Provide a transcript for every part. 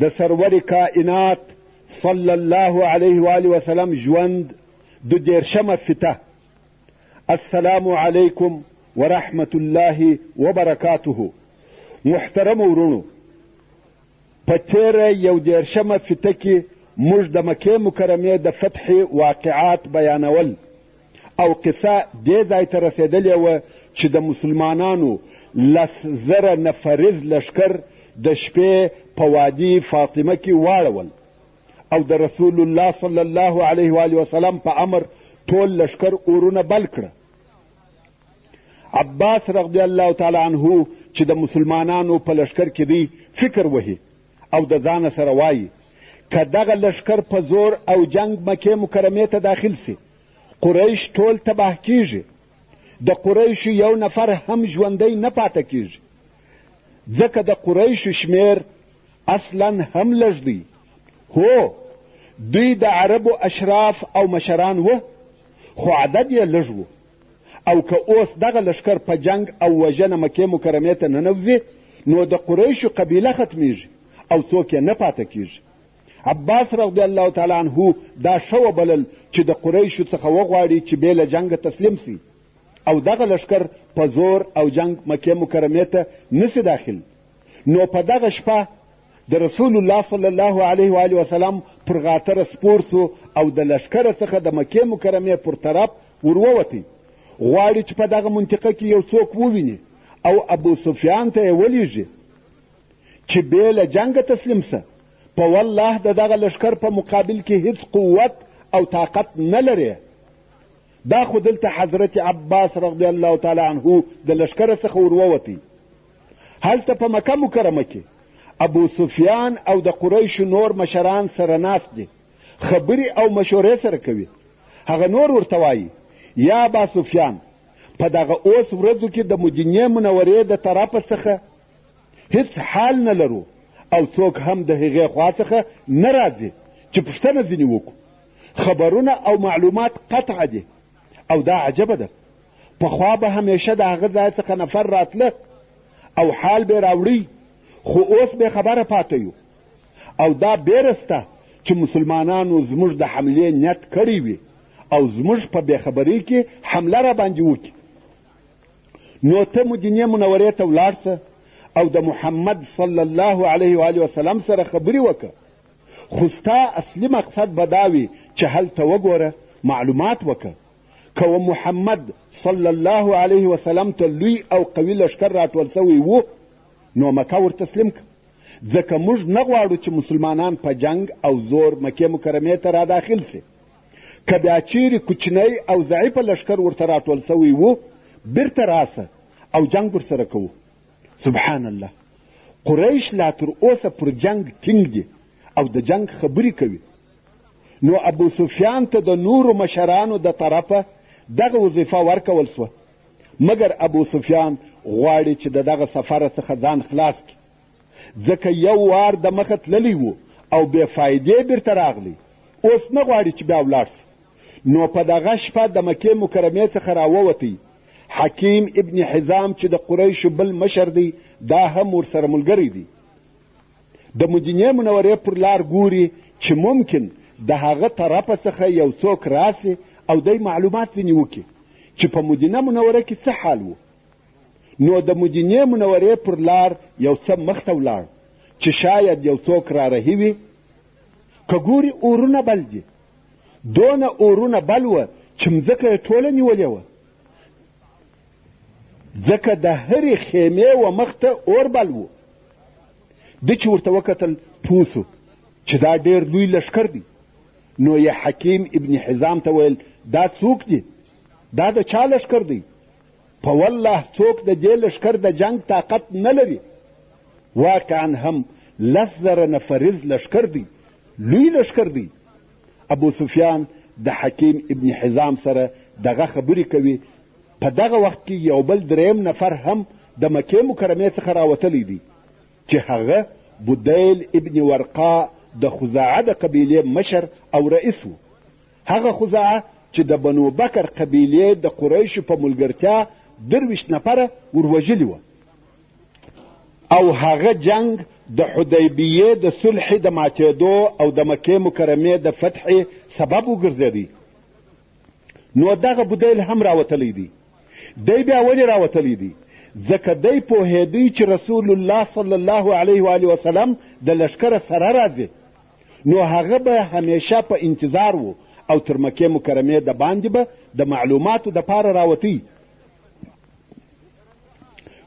د سرور کائنات صلی الله علیه و آله وسلم ژوند د 10مه فته. السلام علیکم ورحمة الله وبرکاته. محترم ورونو، په تیره 11مه فته کې موږ د مکې مکرمې د فتح واقعات بیانول او قصه دې ځای ته رسېدلې وه چې د مسلمانانو 10,000 نفریز لشکر د شپې په وادي فاطمه کې واړول او د رسول الله صلی الله علیه و آله وسلم په امر ټول لشکر اورونه بل کړه. عباس رضی الله تعالی عنه چې د مسلمانانو په لشکر کې دی فکر وهي او د ځانه سره وایي که دغه لشکر په زور او جنگ مکې مکرمې ته داخل سي قریش ټول تباه کیږي. د قریشو یو نفر هم ژوندی نه پاته کیږي، ځکه د قریشو شمیر اصلا هم لږ دی. هو، دوی د عربو اشراف او مشران وه، خو عدد یې لږ و. او که اوس دغه لشکر په جنگ او وژنه مکې مکرمې ته ننوځي نو د قریشو قبیله ختمیږي او څوک یې نه پاته کیږي. عباس رضی الله تعالی عنه دا ښه وبلل چې د قریشو څخه وغواړي چې بې له جنګه تسلیم سي او دغه لشکر په زور او جنگ مکې مکرمې ته نسي داخل. نو په دغه شپه د رسول الله صلی الله علیه و آله وسلم پر غاتره سپور سو او د لشکره څخه د مکې مکرمې پر طرف ورووتی. غواړي چې په دغه منطقه کې یو څوک وویني او ابو سفیان ته یې ولیږي چې بې له جنګه تسلیم سه. په والله د دغه لشکر په مقابل کې هیڅ قوت او طاقت نه لري. دا خو دلته حضرت عباس رضی الله تعالی عنه د لشکره څخه ورووتی. هلته په مکه مکرمه کې ابو سفیان او د قریشو نور مشران سره ناست دي، خبرې او مشورې سره کوي. هغه نور ورته وایي یا ابا سفیان، په دغه اوس ورځو کې د مدینې منورې د طرفه څخه هیڅ حال نه لرو او څوک هم د هغې خوا څخه نه راځي چې پوښتنه ځینې وکړو. خبرونه او معلومات قطعه دي او دا عجبه ده. پخوا به همیشه د هغه ځای څخه نفر راتله او حال به راوړي، خو اوس به خبره پاته یو او دا بیرسته چې مسلمانانو زموږ د حملې نیت کړی وي او زموږ په بېخبرۍ کې حمله را باندې وکړي. نو ته مدینې منورې ته ولاړ سه او د محمد صلی الله علیه و آله وسلم سره خبرې وکړه. خو ستا اصلي مقصد به دا وي چې هلته وګوره، معلومات وکړه. که محمد صلی الله علیه وسلم ته لوی او قوي لشکر راټول سوی و نو مکه ور تسلیم که، ځکه موږ نه غواړو چې مسلمانان په جنگ او زور مکې مکرمې ته را داخل سي. که بیا چیرې کوچنی او ضعیفه لشکر ورته راټول سوی و بیرته راسه او جنگ ورسره کوو. سبحان الله، قریش لا تر اوسه پر جنگ ټینګ دي او د جنگ خبرې کوي. نو ابو سفیان ته د نورو مشرانو د طرفه دغه وظیفه ورکول سوه، مګر ابو سفیان غواړي چې د دغه سفر څخه ځان خلاص کړي، ځکه یو وار د مخه تللی و او بې فایدې بیرته راغلی، اوس نه غواړي چې بیا ولاړ سي. نو په دغه شپه د مکې مکرمې څخه راووتی. حکیم ابن حزام چې د قریشو بل مشر دی دا هم ورسره ملګری دی. د مدینې منورې پر لار ګوري چې ممکن د هغه طرفه څخه یو څوک راسي او دی معلومات ځینې وکړي چې په مدینه منوره کې څه حال و. نو د مدینې منورې پر لار یو څه مخته ولاړ چې شاید یو څوک را رهي وي. که ګوري اورونه بل دي، دونه اورونه بل وه چې مځکه یې ټوله نیولې وه، ځکه د هرې خیمې و مخته اور بل و. ده چې ورته وکتل پوه سو چې دا ډېر لوی لشکر دی. نو یې حکیم ابن حزام ته ویل دا څوک دی؟ دا د چا لشکر دی؟ په والله څوک د دې لشکر د جنگ طاقت نه لري. واقعا هم 10,000 نفریز لشکر دی، لوی لشکر دی. ابو سفیان د حکیم ابن حزام سره دغه خبرې کوي. په دغه وخت کې یو بل دریم نفر هم د مکې مکرمې څخه راوتلی دی چې هغه بدیل ابن ورقا د خزاعه د قبیلې مشر او رئیس و. هغه خزاعه چې د بنو بکر قبیلې د قریشو په ملګرتیا 20 نفره وروژلي وه. او هغه جنگ د حدیبیې د صلح د ماتېدو او د مکې مکرمې د فتح سبب وګرځېدی. نو دغه بدیل هم راوتلی دی. دی بیا ولې راوتلی دی؟ ځکه دی پوهېدی چې رسول الله صلی الله علیه و آله وسلم د لشکره سره راځي، نو هغه به همیشه په انتظار و او تر مکې مکرمې د باندې به د معلوماتو دپاره راوتی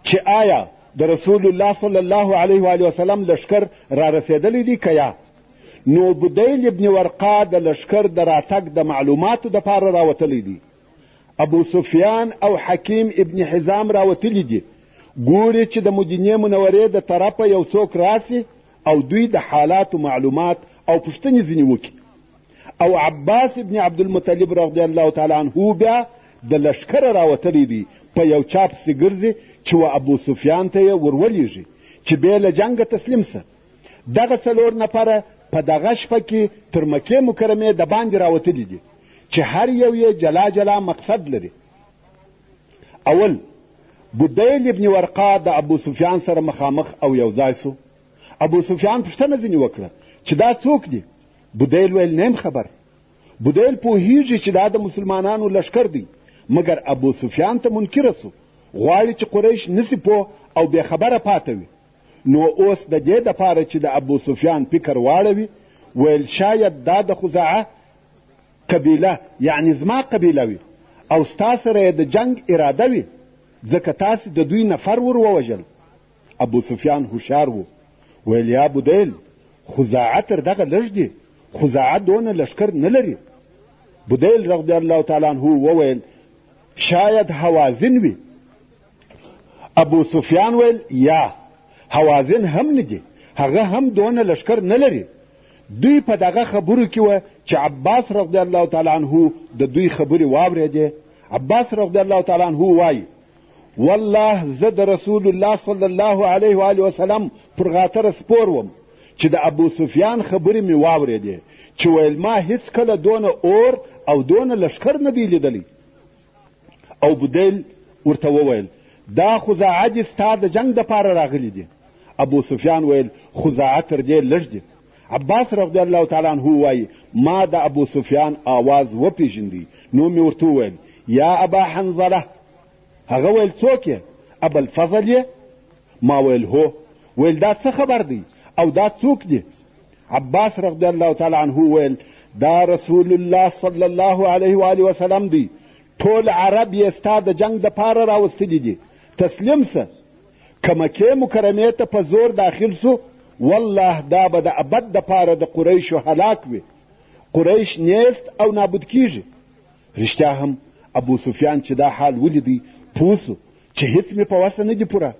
چې آیا د رسول الله صلی الله علیه و آله وسلم لشکر را رسېدلی دی که یا. نو بدیل ابن ورقا د لشکر د راتګ د معلوماتو دپاره راوتلی دی. ابو سفیان او حکیم ابن حزام راوتلی دي، ګوري چې د مدینې منورې د طرفه یو څوک راسي او دوی د حالاتو معلومات او پوښتنې ځینې وکړي. او عباس ابن عبدالمطلب رضی الله تعالی عنه بیا د لشکره راوتلی دی، په یو چا پسې ګرځي چې و ابو سفیان ته یې ورولېږي چې بې له جنګه تسلیم سه. دغه څلور نفره په دغه شپه کې تر مکې مکرمې د باندې راوتلي دي چې هر یو یې جلا جلا مقصد لري. اول بدیل ابن ورقا د ابو سفیان سره مخامخ او یو ځای سو. ابو سفیان پوښتنه ځینې وکړه چې دا څوک دی؟ بدیل ویل نیم خبر. بدیل پوهیږي چې دا د مسلمانانو لشکر دی، مګر ابو سفیان ته منکره سو، غواړي چې قریش نسی پوه او بې خبره پاته وي. نو اوس د دې دپاره چې د ابو سفیان فکر واړوي، ویل شاید دا د خزاعه قبیله یعنی زما قبیله وي او ستا سره یې د جنگ اراده وي، ځکه تاسې د دوی نفر ور ووژل. ابو سفیان هوښیار و، ویل یا بدیل خزاعه تر دغه لږ دي، خزاعه دونه لشکر نه لري. بدیل رضی الله تعالی عنه وویل شاید هوازن وي. ابو سفیان ویل یا هوازن هم نه دي، هغه هم دونه لشکر نه لري. دوی په دغه خبرو کې وه چې عباس رضی الله تعالی عنه د دوی خبرې واورېدې. عباس رضی الله تعالی عنه وایي والله زه د رسول الله صلی الله علیه و آله وسلم پر غاتره سپور وم چې د ابو سفیان خبرې مې واورېدې چې ویل ما هیڅ کله دونه اور او دونه لشکر نه دی لیدلی. او بدیل ورته وویل دا خزاعه دي ستا د جنگ دپاره راغلي دي. ابو سفیان ویل خزاعه تر دې لږ دي. عباس رضی الله تعالی عنه وایي ما د ابو سفیان آواز وپېژندی، نو مې ورته وویل یا ابا حنظله. هغه ویل څوک یې؟ ابوالفضل یې؟ ما ویل هو. ویل دا څه خبر دی او دا څوک دی؟ عباس رضی الله تعالی عنه ویل دا رسول الله صلی الله علیه و آله وسلم دی، ټول عرب یې ستا د جنگ دپاره راوستلي دي، تسلیم سه. که مکې مکرمې ته په زور داخل سو، والله دا به د ابد دپاره د قریشو هلاک وي. قریش نیست او نابود کیږي. رښتیا هم ابو سفیان چې دا حال ولیدی پوه سو چې هیڅ مې په وسه نه دي پوره.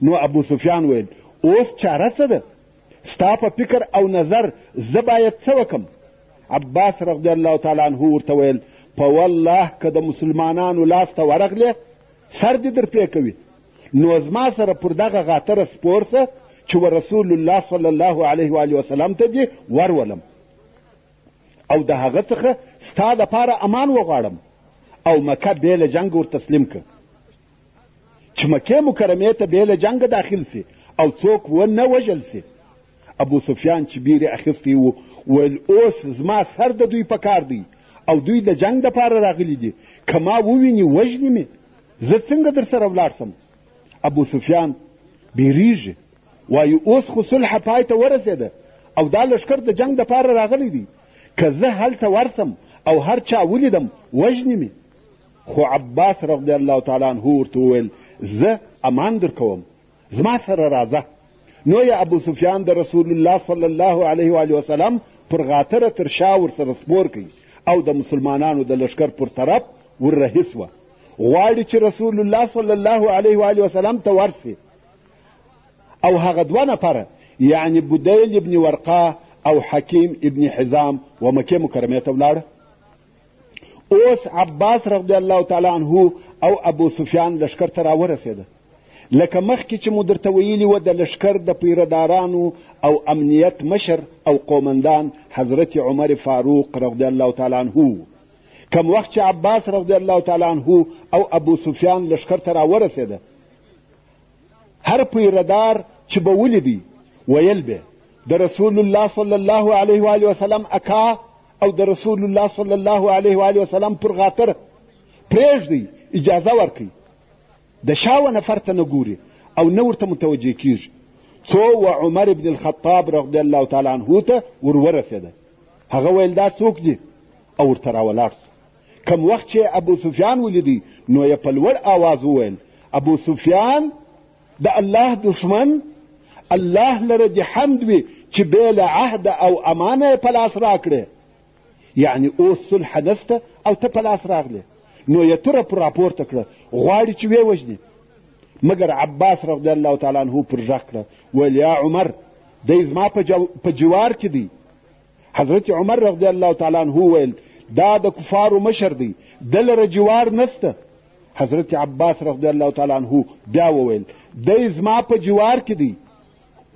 نو ابو سفیان ویل اوس چاره څه ده؟ ستا په فکر او نظر زه باید څه وکم؟ عباس رضی الله تعالی عنه ورته ویل په والله که د مسلمانانو لاس ته ورغلې سر دې در پرې کوي. نو زما سره پر دغه غاتره سپور سه چې و رسول الله صلی الله علیه و آله وسلم ته دې ورولم او د هغه څخه ستا دپاره امان وغواړم او مکه بې له جنګ ور تسلیم که. چې مکې مکرمې ته بې له جنګه داخل سي او څوک ونه وژل سي. ابو سفیان چې بیرې اخیستی و ویل اوس زما سر د دوی په کار دی او دوی د جنگ دپاره راغلي دي، که ما وویني وژني مې، زه څنګه در سره ولاړ سم؟ ابو سفیان بیریږي، وایي اوس خو صلح پای ته ورسېده او دا لشکر د جنگ دپاره راغلی دی، که زه هلته ورسم او هر چا ولیدم وژني مې. خو عباس رضی الله تعالی عنه ورته وویل زه امان در کوم، زما سره راځه. نو یې ابو سفیان د رسول الله صلی الله علیه و آله وسلم پر غاتره تر شا ورسره سپور کوي او د مسلمانانو د لشکر پر طرف ور رهي سوه، غواړي چې رسول الله صلی الله علیه و آله وسلم ته ورسي. او هغه دوه نفره یعنی بدیل ابن ورقا او حکیم ابن حزام و مکې مکرمې ته ولاړه. اوس عباس رضی الله تعالی عنه او ابو سفیان لشکر ته راورسېده. لکه مخکې چې مو درته ویلي وه د لشکر د پیردارانو او امنیت مشر او قومندان حضرت عمر فاروق رضی الله تعالی عنه. کم وخت چې عباس رضی الله تعالی عنه او ابو سفیان لشکر ته راورسېده، هر پیردار چې به ولیدی ویل به د رسول الله صلی الله علیه و آله وسلم اکا او د رسول الله صلی الله علیه و آله وسلم پر غاتره پرېږدئ اجازه ورکئ د شاوه نفر ته نه ګوري او نه ورته متوجه کیږي څو و عمر بن الخطاب رضی الله تعالی عنه ته ورورسېده هغه ویل دا څوک دي او ورته راولاړ سو کم وخت چې ابو سفیان ولیدی نو یې په لوړ آواز وویل ابو سفیان د الله دشمن الله لره دې حمد وي چې بې له عهد او امانه یې په لاس راکړې یعنی اوس صلح نسته او ته په لاس راغلې نو یې توره پر راپورته کړه غواړي چې ویې وژني مګر عباس رضی الله تعالی عنه پر غږ کړه ویل یا عمر دی زما په جوار کې دی حضرت عمر رضی الله تعالی عنه ویل دا د کفارو مشر دی ده لره جوار نسته حضرت عباس رضی الله تعالی عنه بیا وویل دی زما په جوار کې دی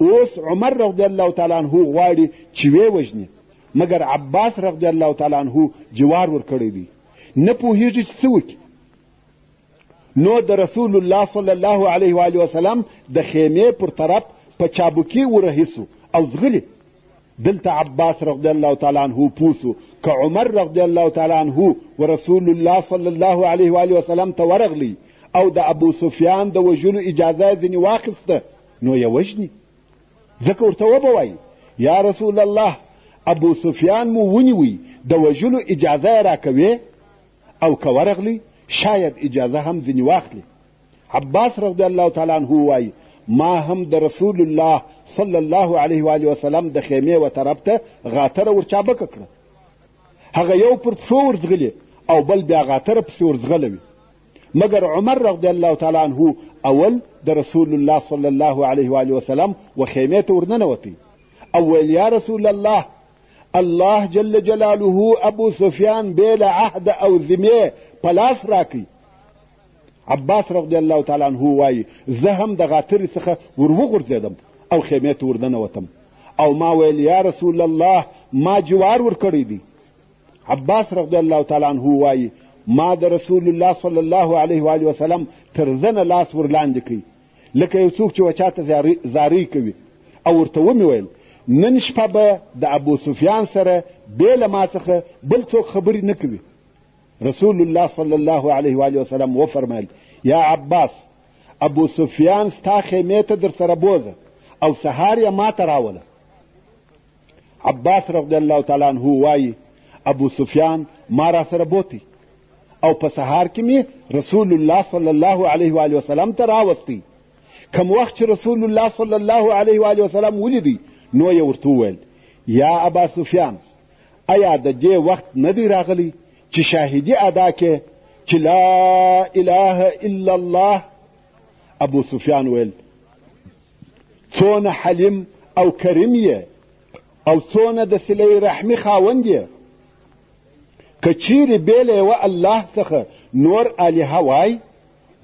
اوس عمر رضی الله تعالی عنه غواړي چې ویې وژني مګر عباس رضی الله تعالی عنه جوار ورکړی دی نه پوهیږي چې څه وکړي نو د رسول الله صلی الله علیه و آله وسلم د خیمې پر طرف په چابکي ورهیسو او زغلی دلته عباس رضی الله تعالی عنه پوسو که عمر رضی الله تعالی عنه و رسول الله صلی الله علیه و آله وسلم ته ورغلی او د ابو سفیان د وژلو اجازه ځینې واخیسته نو یې وژني ځکه ورته وبوایي یا رسول الله ابو سفیان مو ونیوی د وژلو اجازه یې راکوي او که ورغلی شاید اجازه هم ځینې واخلي عباس رضی الله تعالی عنه وایي ما هم د رسول الله صلی الله علیه و آله وسلم د خیمې و طرف ته غاتره ورچابکه کړه هغه یو پر پښو ورځغلي او بل بیا غاتره پسې ورځغلوي مګر عمر رضی الله تعالی عنه اول د رسول الله صلی الله علیه و آله وسلم و خیمې ته ورننوتی او ویل یا رسول الله الله جل جلاله ابو سفیان بې له عهد او ذمې په لاس راکړي عباس رضی الله تعالی عنه وایي زه هم د غاترې څخه وروغورځېدم او خیمې ته ورننوتم او ما ویل یا رسول الله ما جوار ورکړی دی عباس رضی الله تعالی عنه وایي ما د رسول الله صلی الله علیه و آله وسلم تر زنه لاس ورلاندې کړي لکه یو څوک چې وچاته زاری کوي او ورته ومې ویل نن شپه به د ابو سفیان سره بې له ما څخه بل څوک خبرې نه کوي رسول الله صلی الله علیه و آله وسلم وفرمایل یا عباس ابو سفیان ستا خیمې ته در سره بوزه او سهار یې ما ته راوله عباس رضی الله تعالی عنه وایي ابو سفیان ما را سره بوتی او په سهار کې مې رسول الله صلی الله علیه و آله وسلم ته راوستی کم وخت چې رسول الله صلی الله علیه و آله وسلم ولیدی نو یې ورته وویل یا ابا سفیان آیا د دې وخت نه دی راغلی چې شاهدي ادا کې چې لا اله الا الله ابو سفیان ویل څونه حلیم او کریم یې او څونه د صلې رحمي خاوند یې که چیرې بې له یوه الله څخه نور الهه وای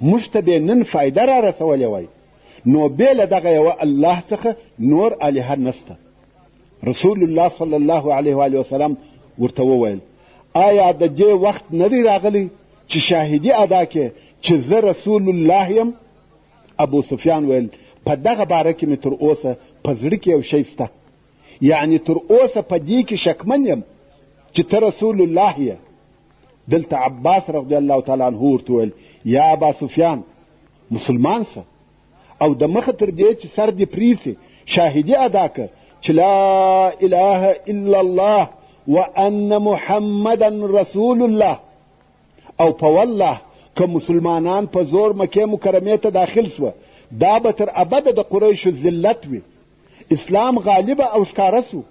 موږ ته به نن فایده را رسولې وای نو بې له دغه یوه الله څخه نور الهه نسته رسول الله صلی الله علیه و آله وسلم ورته وویل آیا د دې وخت نه دی راغلی چې شاهدي ادا کې چې زه رسول الله یم ابو سفیان ویل په دغه باره کې مې تر اوسه په زړه کې یو شی شته یعنی تر اوسه په دې کې شکمن یم چې ته رسول الله یې دلته عباس رضی الله تعالی عنه ورته ویل یا ابا سفیان مسلمان سه او د مخه تر دې چې سر دې پریسي شاهدي ادا که چې لا اله الا الله وان محمدا رسول الله او په والله که مسلمانان په زور مکې مکرمې ته داخل سوه دا به تر ابده د قریشو ذلت وي اسلام غالبه او ښکاره سو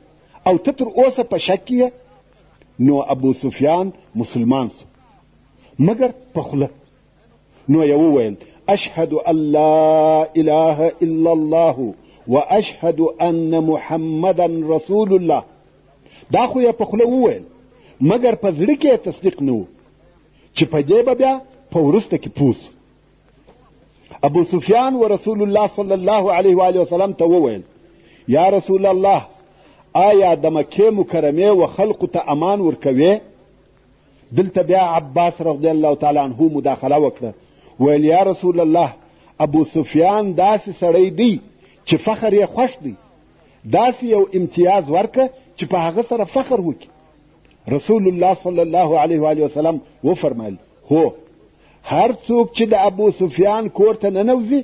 او ته تر اوسه په شک یې نو ابو سفیان مسلمان سو مګر په خوله نو یې وویل اشهد ان لا اله الا الله واشهد ان محمدا رسول الله دا خو یې په خوله وویل مګر په زړه کې یې تصدیق نه و چې په دې به بیا په وروسته کې پوه سو ابو سفیان و رسول الله صلی الله علیه و آله وسلم ته وویل یا رسول الله آیا د مکې مکرمې و خلقو ته امان ورکوې دلته بیا عباس رضی الله تعالی عنه مداخله وکړه ویل یا رسول الله ابو سفیان داسې سړی دی چې فخر یې خوښ دی داسې یو امتیاز ورکه چې په هغه سره فخر وکړي. رسول الله صلی الله علیه و وسلم وفرمایل هو هر څوک چې د ابو سفیان کور ته ننوځي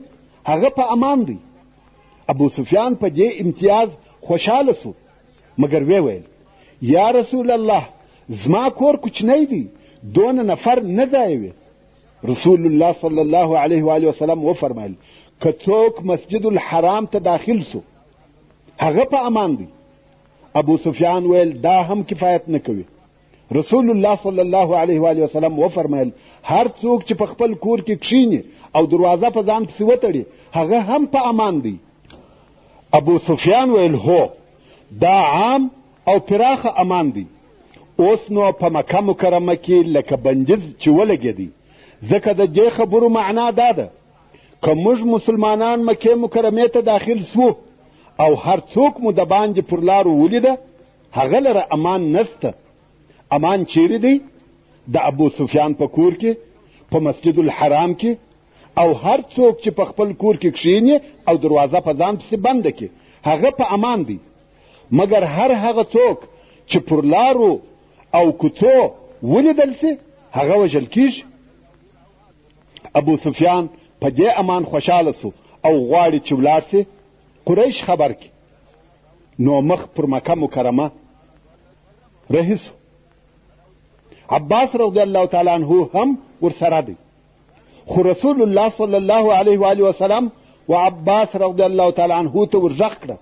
هغه په امان دی. ابو سفیان په دې امتیاز خوشحاله سو مګر وی ویل یا رسول الله زما کور کوچنی دی دونه نفر نه ځایوي. رسول الله صلی الله علیه و وسلم وفرمایل که څوک مسجد الحرام ته داخل سو هغه په امان دی. ابو سفیان ویل دا هم کفایت نه کوي. رسول الله صلی الله علیه و وسلم وفرمایل هر څوک چې په خپل کور کې کښیني او دروازه په ځان پسې وتړي هغه هم په امان دی. ابو سفیان ویل هو دا عام او پراخه امان دی. اوس نو په مکه مکرمه کې لکه بندیز چې ولګېدی ځکه د دې خبرو معنا دا ده که موږ مسلمانان مکې مکرمې ته داخل سو او هر څوک مو د باندې پر لارو ولیده هغه لره امان نسته. امان چیرې دی؟ د ابو سفیان په کور کې په مسجد الحرام کې او هر څوک چې په خپل کور کې کښیني او دروازه په ځان پسې بنده کې هغه په امان دی. مګر هر هغه څوک چې پر لارو او کوڅو ولیدل سي هغه وژل کیږي. ابو سفیان په دې امان خوشحاله سو او غواړي چې ولاړ سي قریش خبر کی. نو مخ پر مکه مکرمه رهي سو. عباس رضی الله تعالی عنہ هم ورسره دی. خو رسول الله صلی الله علیه و وسلم و عباس رضی الله تعالی عنہ ته ورغږ کړه.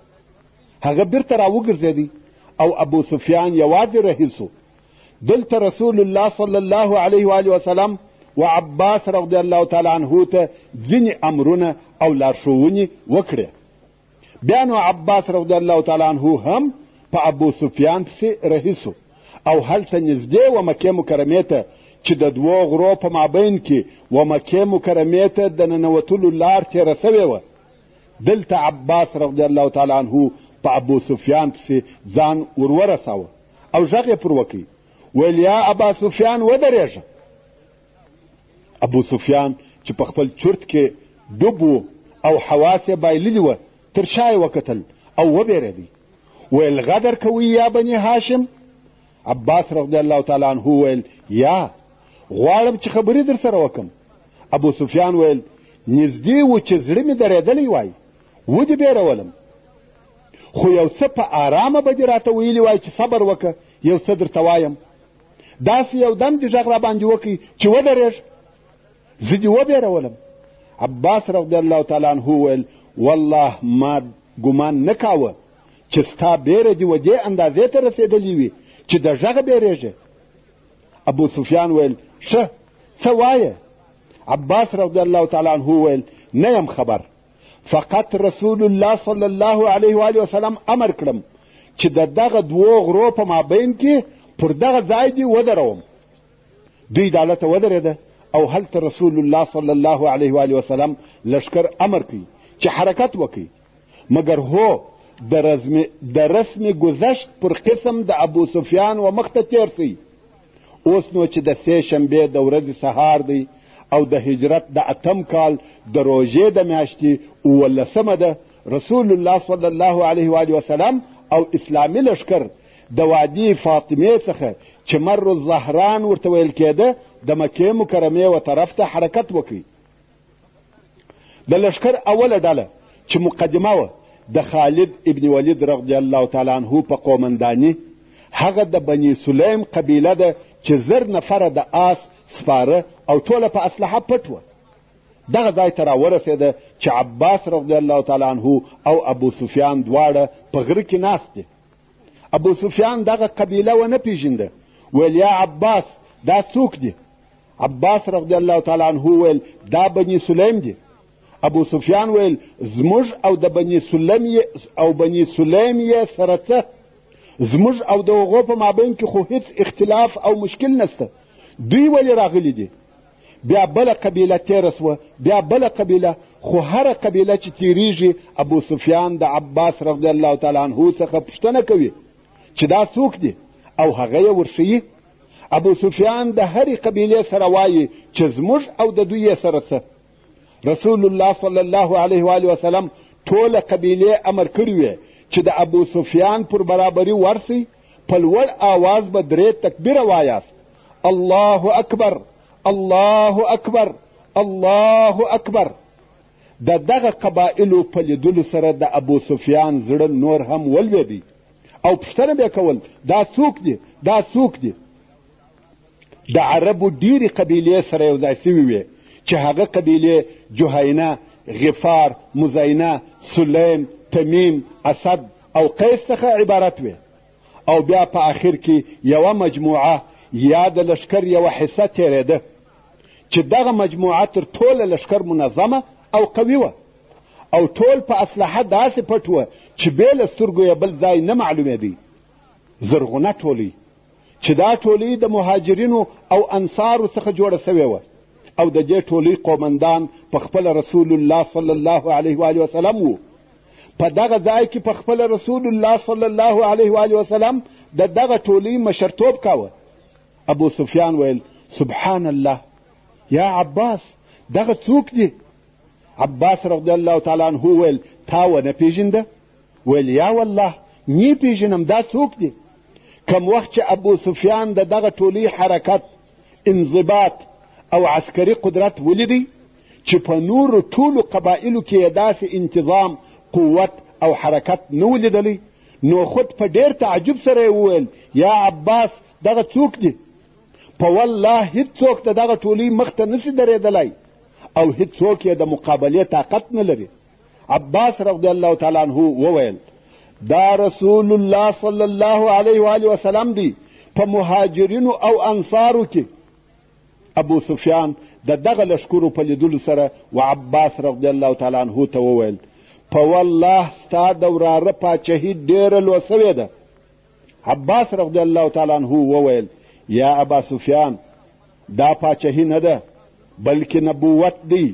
هغه بیرته راوګرځېدی او ابو سفیان یوازې رهي سو. دلته رسول الله صلی الله علیه و وسلم و عباس رضی الله تعالی عنہ ته ځینې امرونه او لارښوونې وکړې. بیا نو عباس رضی الله تعالی عنہ هم په ابو سفیان پسې رهي سو او هلته نږدې و مکې مکرمې ته چې د دوو غرو په مابین کې و مکې مکرمې ته د ننوتلو لار تېره سوې وه. دلته عباس رضی الله تعالی عنہ په ابو سفیان پسې ځان ورورساوه او غږ یې پر وکړي ویل یا ابا سفیان ودرېږه. ابو سفیان چې په خپل چرت کې ډوب و او حواس یې بایللي وه تر شا یې وکتل او وبېرېدی. ویل غدر کوي یا بني هاشم؟ عباس رضی الله تعالی عنہ ویل یا غواړم چې خبرې در سره وکم. ابو سفیان ویل نږدې و چې زړه مې درېدلی وای ودې بیرولم خو یو څه په آرامه به دې راته ویلي وای چې صبر وکه یو څه درته وایم. داسې یو دم دې غږ راباندې وکړي چې ودرېږ زه دې وبېرولم. عباس رضی الله تعالی عنہ ویل والله ما ګمان نه کاوه چې ستا بیره دې و دې اندازې ته رسېدلې وي چې د غږ بیرېږي. ابو سفیان ویل ښه څه وایه؟ عباس رضی الله تعالی عنہ ویل نه یم خبر فقط رسول الله صلی الله علیه و وسلم امر کړم چې د دغه دوو غرو په مابین کې پر دغه ځای دې ودروم. دوی دالته ودرېده او هلته رسول الله صلی الله علیه و وسلم لشکر امر کوي چې حرکت وکړي. مګر هو د رسم گذشت پر قسم د ابو سفیان و مخ ته تېر سي. اوس نو چې د سې شنبې د ورځې سهار دی او د هجرت د اتم کال د روژې د میاشتې 18 ده. رسول الله صلی الله علیه و وسلم او اسلامي لشکر د وادي فاطمې څخه چې مر الزهران ورته ویل کېده د مکې مکرمې و طرف ته حرکت وکړي. د لشکر اوله ډله چې مقدمه وه د خالد ابن ولید رضی الله تعالی عنہ په قومنداني هغه د بني سلیم قبیله ده چې 1000 نفره د آس سپاره او ټوله په اسلحه پټ وه. دغه ځای ته راورسېده چې عباس رضی الله تعالی عنہ او ابو سفیان دواړه په غره کې ناست دي. ابو سفیان دغه قبیله ونه پیژنده. ویل یا عباس دا څوک دي؟ عباس رضی الله تعالی عنہ ویل دا بني سلیم دي. ابو سفیان ویل زموږ او د بني سلیم یې سره څه؟ زموږ او د هغو په مابین کې خو هیڅ اختلاف او مشکل نسته. دوی ولې راغلي دي؟ بیا بله قبیله تېره سوه بیا بله قبیله خو هره قبیله چې تېرېږي ابو سفیان د عباس رضی الله تعالی عنہ څخه پوښتنه کوي چې دا څوک دي او هغه یې ورښیي. ابو سفیان د هرې قبیلې سره وایي چې زموږ او د دوی سره څه. رسول الله صلی الله علیه و وسلم ټوله قبیلې امر کړي وې چې د ابو سفیان پر برابري ورسئ، په لوړ آواز به 3 تکبیره وایاست: الله اکبر، الله اکبر، الله اکبر. د دغه قبایلو په لیدلو سره د ابو سفیان زړه نور هم ولوېدی او پوښتنه به یې کول: دا څوک دي؟ دا څوک دي؟ د عربو ډېرې قبیلې سره یو ځای سوي وې چې هغه قبیلې جهینه، غفار، مزینه، سلیم، تمیم، اسد او قیس څخه عبارت وې. او بیا په آخر کې یوه مجموعه یا د لشکر یوه حصه تېرېده چې دغه مجموعه تر ټوله لشکر منظمه او قوي وه او ټول په اسلحه داسې پټ وه چې بې له سترګو یې بل ځای نه معلومېدی. زرغونه ټولۍ چې دا ټولۍ د مهاجرینو او انصارو څخه جوړه سوې وه او د دې ټولۍ قومندان په خپله رسول الله صلی الله علیه و وسلم و. په دغه ځای کې په خپله رسول الله صلی الله علیه و وسلم د دغه ټولۍ مشرتوب کاوه. ابو سفیان ویل: سبحان الله، یا عباس دغه څوک دی؟ عباس رضی الله تعالی عنه ویل: تا ونه پیژنده؟ ویل: یا والله نی پیژنم، دا څوک دی؟ کم وخت چې ابو سفیان د دغه ټولۍ حرکت، انضباط او عسکري قدرت ولیدی چې په نورو ټولو قبایلو کې یې داسې انتظام، قوت او حرکت نه ولیدلی، نو خود په ډېر تعجب سره یې وویل: یا عباس دغه څوک دی؟ په والله هیڅوک د دغه ټولۍ مخ ته نسي درېدلی او هیڅوک یې د مقابلې طاقت نه لري. عباس رضی الله تعالی عنه وویل: دا رسول الله صلی الله علیه و وسلم دی په مهاجرینو او انصارو کې. ابو سفیان د دغه لشکرو په لیدلو سره و عباس رضی الله تعالی عنه ته وویل: په والله ستا د وراره پاچهي ډېره لوه سوې ده. عباس رضی الله تعالی عنه وویل: یا ابا سفیان دا پاچهي نه ده بلکې نبوت دی.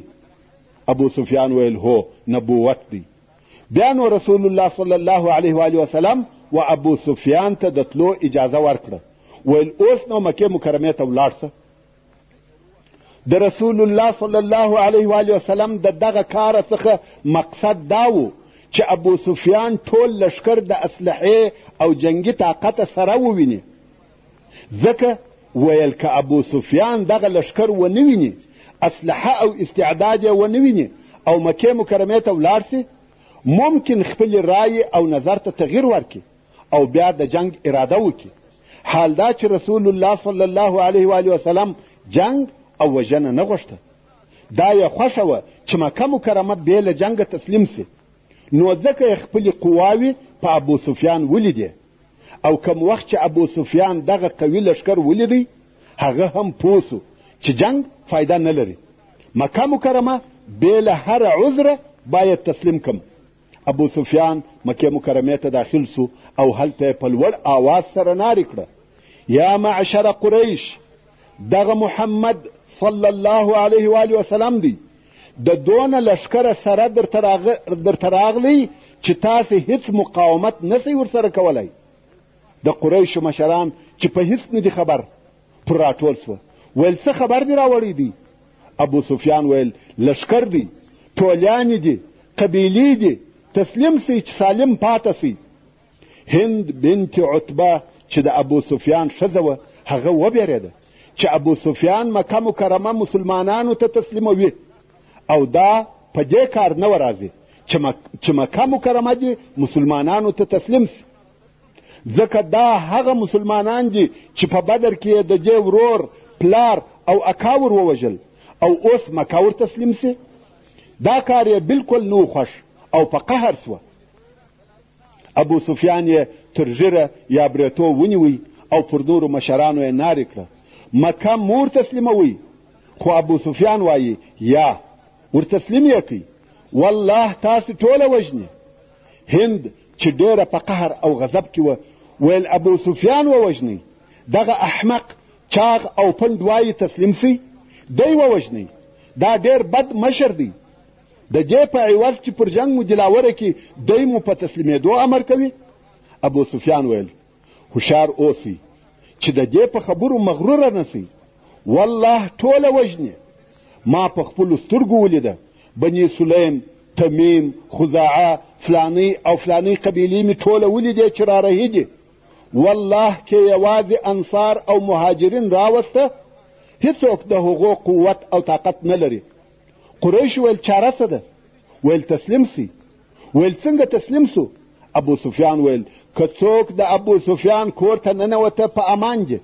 ابو سفیان ویل: هو نبوت دی. بیا نو رسول الله صلی الله علیه و وسلم و ابو سفیان ته د تلو اجازه ورکړه. ویل: اوس نو مکې مکرمې ته ولاړ شه. د رسول الله صلی الله علیه و وسلم د دغه کار څخه مقصد دا و چې ابو سفیان ټول لشکر د اسلحې او جنگي طاقت سره وویني. ځکه ویل که ابو سفیان دغه لشکر ونه ویني، اسلحه او استعداد یې ونه ویني او مکې مکرمې ته ولاړ سي، ممکن خپل رای او نظر ته تغییر ورکړي او بیا د جنگ اراده وکړي. حال دا چې رسول الله صلی الله علیه و وسلم جنگ او وژنه نه غوښته. دا یې خوښه وه چې مکه مکرمه بې له جنګه تسلیم سي، نو ځکه یې خپلې قواوې په ابو سفیان ولیدې او کم وخت چې ابو سفیان دغه قوي لشکر ولیدی، هغه هم پوه سو چې جنگ فایده نه لري، مکه مکرمه بې له هر عذره باید تسلیم کم. ابو سفیان مکې مکرمې ته داخل سو او هلته یې په لوړ آواز سره نارې کړه: یا معشر قریش، دغه محمد صلی الله علیه و وسلم دی، د دونه لشکره سره درته راغلی چې تاسې هیڅ مقاومت نسئ ورسره کولی. د قریشو مشران چې په هیڅ نه دي خبر پر راټول سوه. ویل: څه خبر دې راوړی دی؟ ابو سفیان ویل: لشکر دی، ټولیانې دي، قبیلې دي، تسلیم سي چې سالم پاته سي. هند بنت عتبه چې د ابو سفیان ښځه وه، هغه وبېرېده چې ابو سفیان مکه مکرمه مسلمانانو ته تسلیموي او دا په دې کار نه ورازي چې مکه مکرمه دي مسلمانانو ته تسلیم سي، ځکه دا هغه مسلمانان دي چې په بدر کې د دې ورور، پلار او اکاور ووژل او اوس مکه ور تسلیم سي. دا کار یې بالکل نه خوښ او په قهر سوه. ابو سفیان یې تر ژیره یا بریتو ونیوی او پر نورو مشرانو یې نارې کړه: مکه مور تسلیموي. خو ابو سفیان وایي: یا ور تسلیم یې کړئ، والله تاسې ټوله وژني. هند چې ډېره په قهر او غضب کې وه ویل: ابو سفیان ووژنئ، دغه احمق چاغ او پند وایي تسلیم سي، دی ووژنئ، دا ډېر بد مشر دی، د دې په عوض چې پر جنگ مو دلاوره کې دی مو په تسلیمېدو امر کوي. ابو سفیان ویل: هوښیار اوسئ چې د دې په خبرو مغروره نسئ، والله ټوله وژنې. ما په خپلو سترګو ولیده بني سلیم، تمیم، خزاعه، فلانی او فلانی قبیلې مې ټوله ولیدې چې رارهي دي. والله کې یوازې انصار او مهاجرین راوسته، هیڅوک د هغو قوت او طاقت نه لري. قریش ویل چاره څه ده؟ ویل تسلیم سي. ویل څنګه تسلیم سو؟ ابو سفیان ویل که څوک د ابو سفیان کور ته ننوته په امان دي.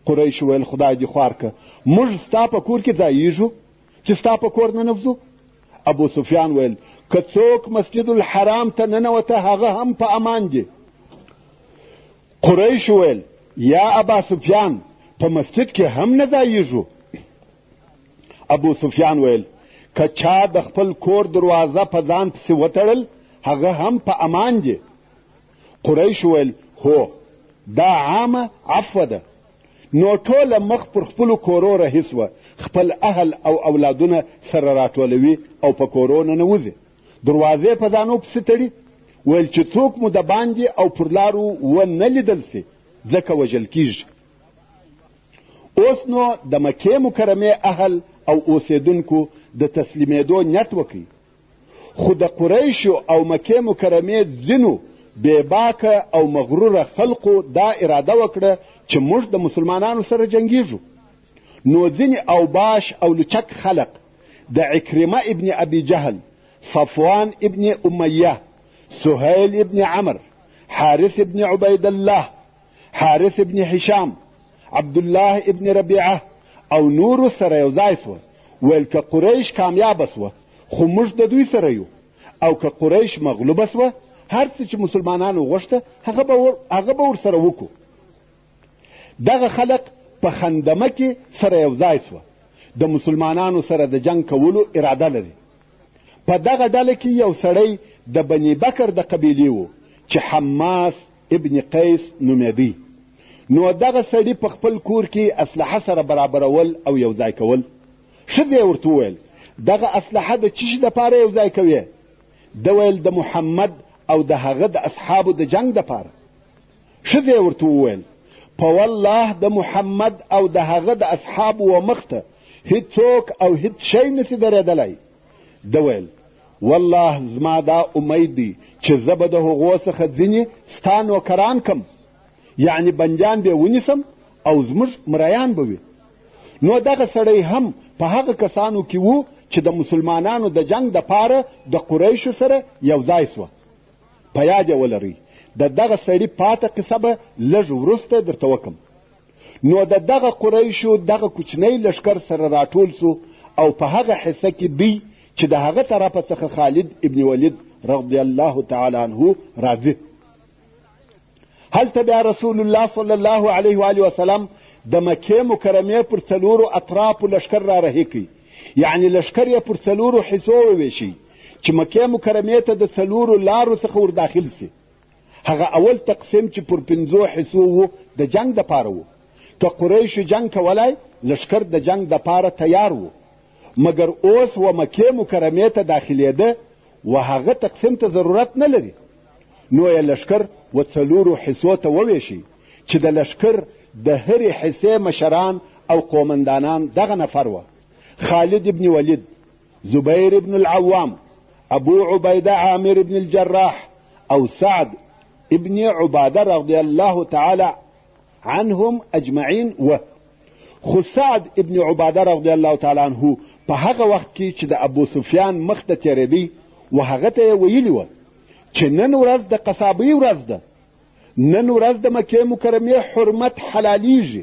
قریش ویل خدای دې خوار که، موږ ستا په کور کې ځایېږو چې ستا په کور ننوځو؟ ابو سفیان ویل که څوک مسجد الحرام ته ننوته هغه هم په امان دي. قریش ویل یا ابا سفیان په مسجد کې هم نه ځایېږو. ابو سفیان ویل که چا د خپل کور دروازه په ځان پسې وتړل هغه هم په امان دي. قریش ویل هو دا عامه عفو ده. نو ټوله مخ پر خپلو کورو رهي سوه، خپل اهل او اولادونه سره راټولوي او په کورو ننوځي، دروازې په ځانو پسې تړي. ویل چې څوک مو د باندې او پر لارو ونه لیدل سي ځکه وژل کیږي. اوس نو د مکې مکرمې اهل او اوسېدونکو د تسلیمېدو نیت وکړي، خو د قریشو او مکې مکرمې ځینو بېباکه او مغروره خلقو دا اراده وکړه چې موږ د مسلمانانو سره جنګیږو. نو ځینې اوباش او لچک خلق د عکرمه ابن ابي جهل، صفوان ابن امیه، سهیل ابن عمر، حارث ابن عبید الله، حارث ابن هشام، عبدالله ابن ربیعه او نورو سره یو ځای سوه. ویل که قریش کامیابه سوه خو موږ د دوی سره یو، او که قریش مغلوبه سوه هر څه چې مسلمانانو غوښته هغه به ورسره وکړو. دغه خلق په خندمه کې سره یو ځای سوه، د مسلمانانو سره د جنگ کولو اراده لري. په دغه ډله کې یو سړی د بني بکر د قبیلې و چې حماس ابن قیس نومېدی. نو دغه سړي په خپل کور کې اسلحه سره برابرول او یو ځای کول. ښځې یې ورته وویل دغه اسلحه د څه شي دپاره یو ځای کوې؟ ده ویل د محمد او د هغه د اصحابو د جنگ دپاره. ښځې یې ورته وویل په والله د محمد او د هغه د اصحابو و مخته هیڅوک او هیڅ شی نسي درېدلی. ده ویل والله زما دا امید دی چې زه به د هغو څخه ځینې ستا نوکران کم، یعنی بندیان به ونیسم او زموږ مریان به وي. نو دغه سړی هم په هغه کسانو کې و چې د مسلمانانو د جنگ دپاره د قریشو سره یو ځای سوه. په یاد یې ولرئ د دغه سړي پاته قصه به لږ وروسته درته وکم. نو د دغه قریشو دغه کوچنی لښکر سره راټول سو او په هغه حصه کې دی چې د هغه طرفه څخه خالد ابن ولید رضی الله تعالی عنه راځي. هلته بیا رسول الله صلی الله علیه و آله وسلم د مکې مکرمې پر څلورو اطرافو لښکر را رهي کړي، یعنی لښکر یې پر څلورو حصو وویشي چې مکې مکرمې ته د څلورو لارو څخه ور داخل سي. هغه اول تقسیم چې پر 5 حصو و د جنگ دپاره و. که قریشو جنگ کولای لښکر د جنگ دپاره تیار و، مګر اوس و مکې مکرمې ته داخلېده و هغه تقسیم ته ضرورت نه لري. نو یې لښکر و 4 حصو ته وویشي چې د لښکر د هرې حصې مشران او قومندانان دغه نفر و: خالد ابن ولید، زبیر ابن العوام، ابو عبیده عامر ابن الجراح او سعد ابن عباده رضی الله تعالی عنهم اجمعین. و خو سعد ابن عباده رضی الله تعالی عنه په هغه وخت کې چې د ابو سفیان مخ ته تېرېدی و هغه ته یې ویلي وه چې نن ورځ د قصابۍ ورځ ده، نن ورځ د مکې مکرمې حرمت حلالیږي،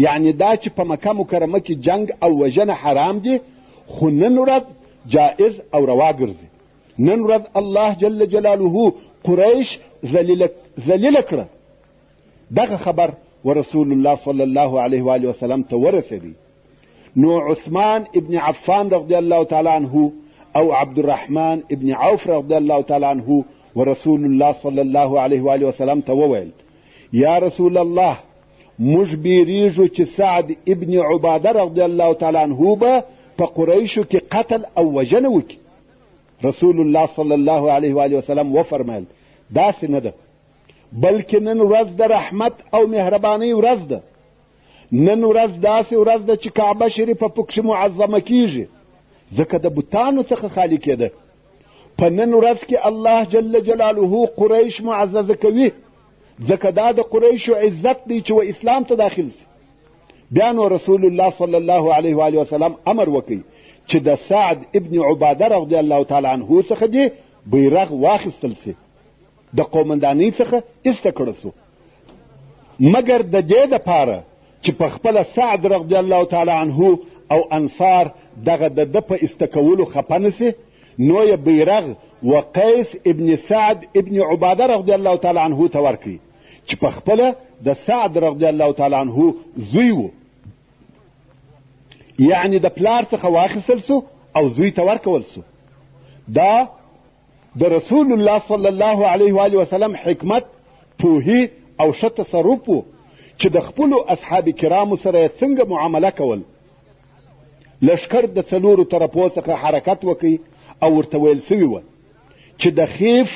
یعنی دا چې په مکه مکرمه کې جنگ او وژنه حرام دي، خو نن ورځ جائز او روا ګرځي. نن ورځ الله جل جلاله قریش ذلیله کړه. دغه خبر ورسول الله صلی الله علیه و آله وسلم ته ورسېدی. نو عثمان ابن عفان رضی الله تعالی عنه او عبد الرحمن ابن عوف رضی الله تعالی عنه ورسول الله صلی الله علیه و آله وسلم ته وویل: یا رسول الله، موږ بیریږو چې سعد ابن عباده رضی الله تعالی عنه به په قریشو کې قتل او وژنه وکړي. رسول الله صلی الله علیه و آله وسلم وفرمایل: داسې نه ده، بلکې نن ورځ د رحمت او مهربانۍ ورځ ده. نن ورځ داسې ورځ ده چې کعبه شریفه پکښې معظمه کیږي، ځکه د بوتانو څخه خالي کېده. په نن ورځ کې الله جل جلاله قریش معززه کوي، ځکه دا د قریشو عزت دی چې و اسلام ته داخل سي. بیا نو رسول الله صلی الله علیه و آله وسلم امر وکړي چې د سعد ابن عباده رضی الله تعالی عنه څخه دې بیرغ واخیستل سي، د قومندانۍ څخه ایسته کړه سو، مګر د دې دپاره چې په خپله سعد رضی الله تعالی عنه او انصار دغه د ده په ایسته کولو خفه نه سي، نو یې بیرغ وقیس ابن سعد ابن عباده رضی الله تعالی عنه ته ورکړي چې په خپله د سعد رضی الله تعالی عنه زوی و، یعنی د پلار څخه واخیستل سو او زوی ته ورکول سو. دا د رسول الله صلی الله علیه و آله وسلم حکمت، پوهی او ښه تصرف و چې د خپلو اصحاب کرامو سره یې څنګه معامله کول. لښکر د څلورو طرفو څخه حرکت وکړي او ورته ویل سوي وه چې د خیف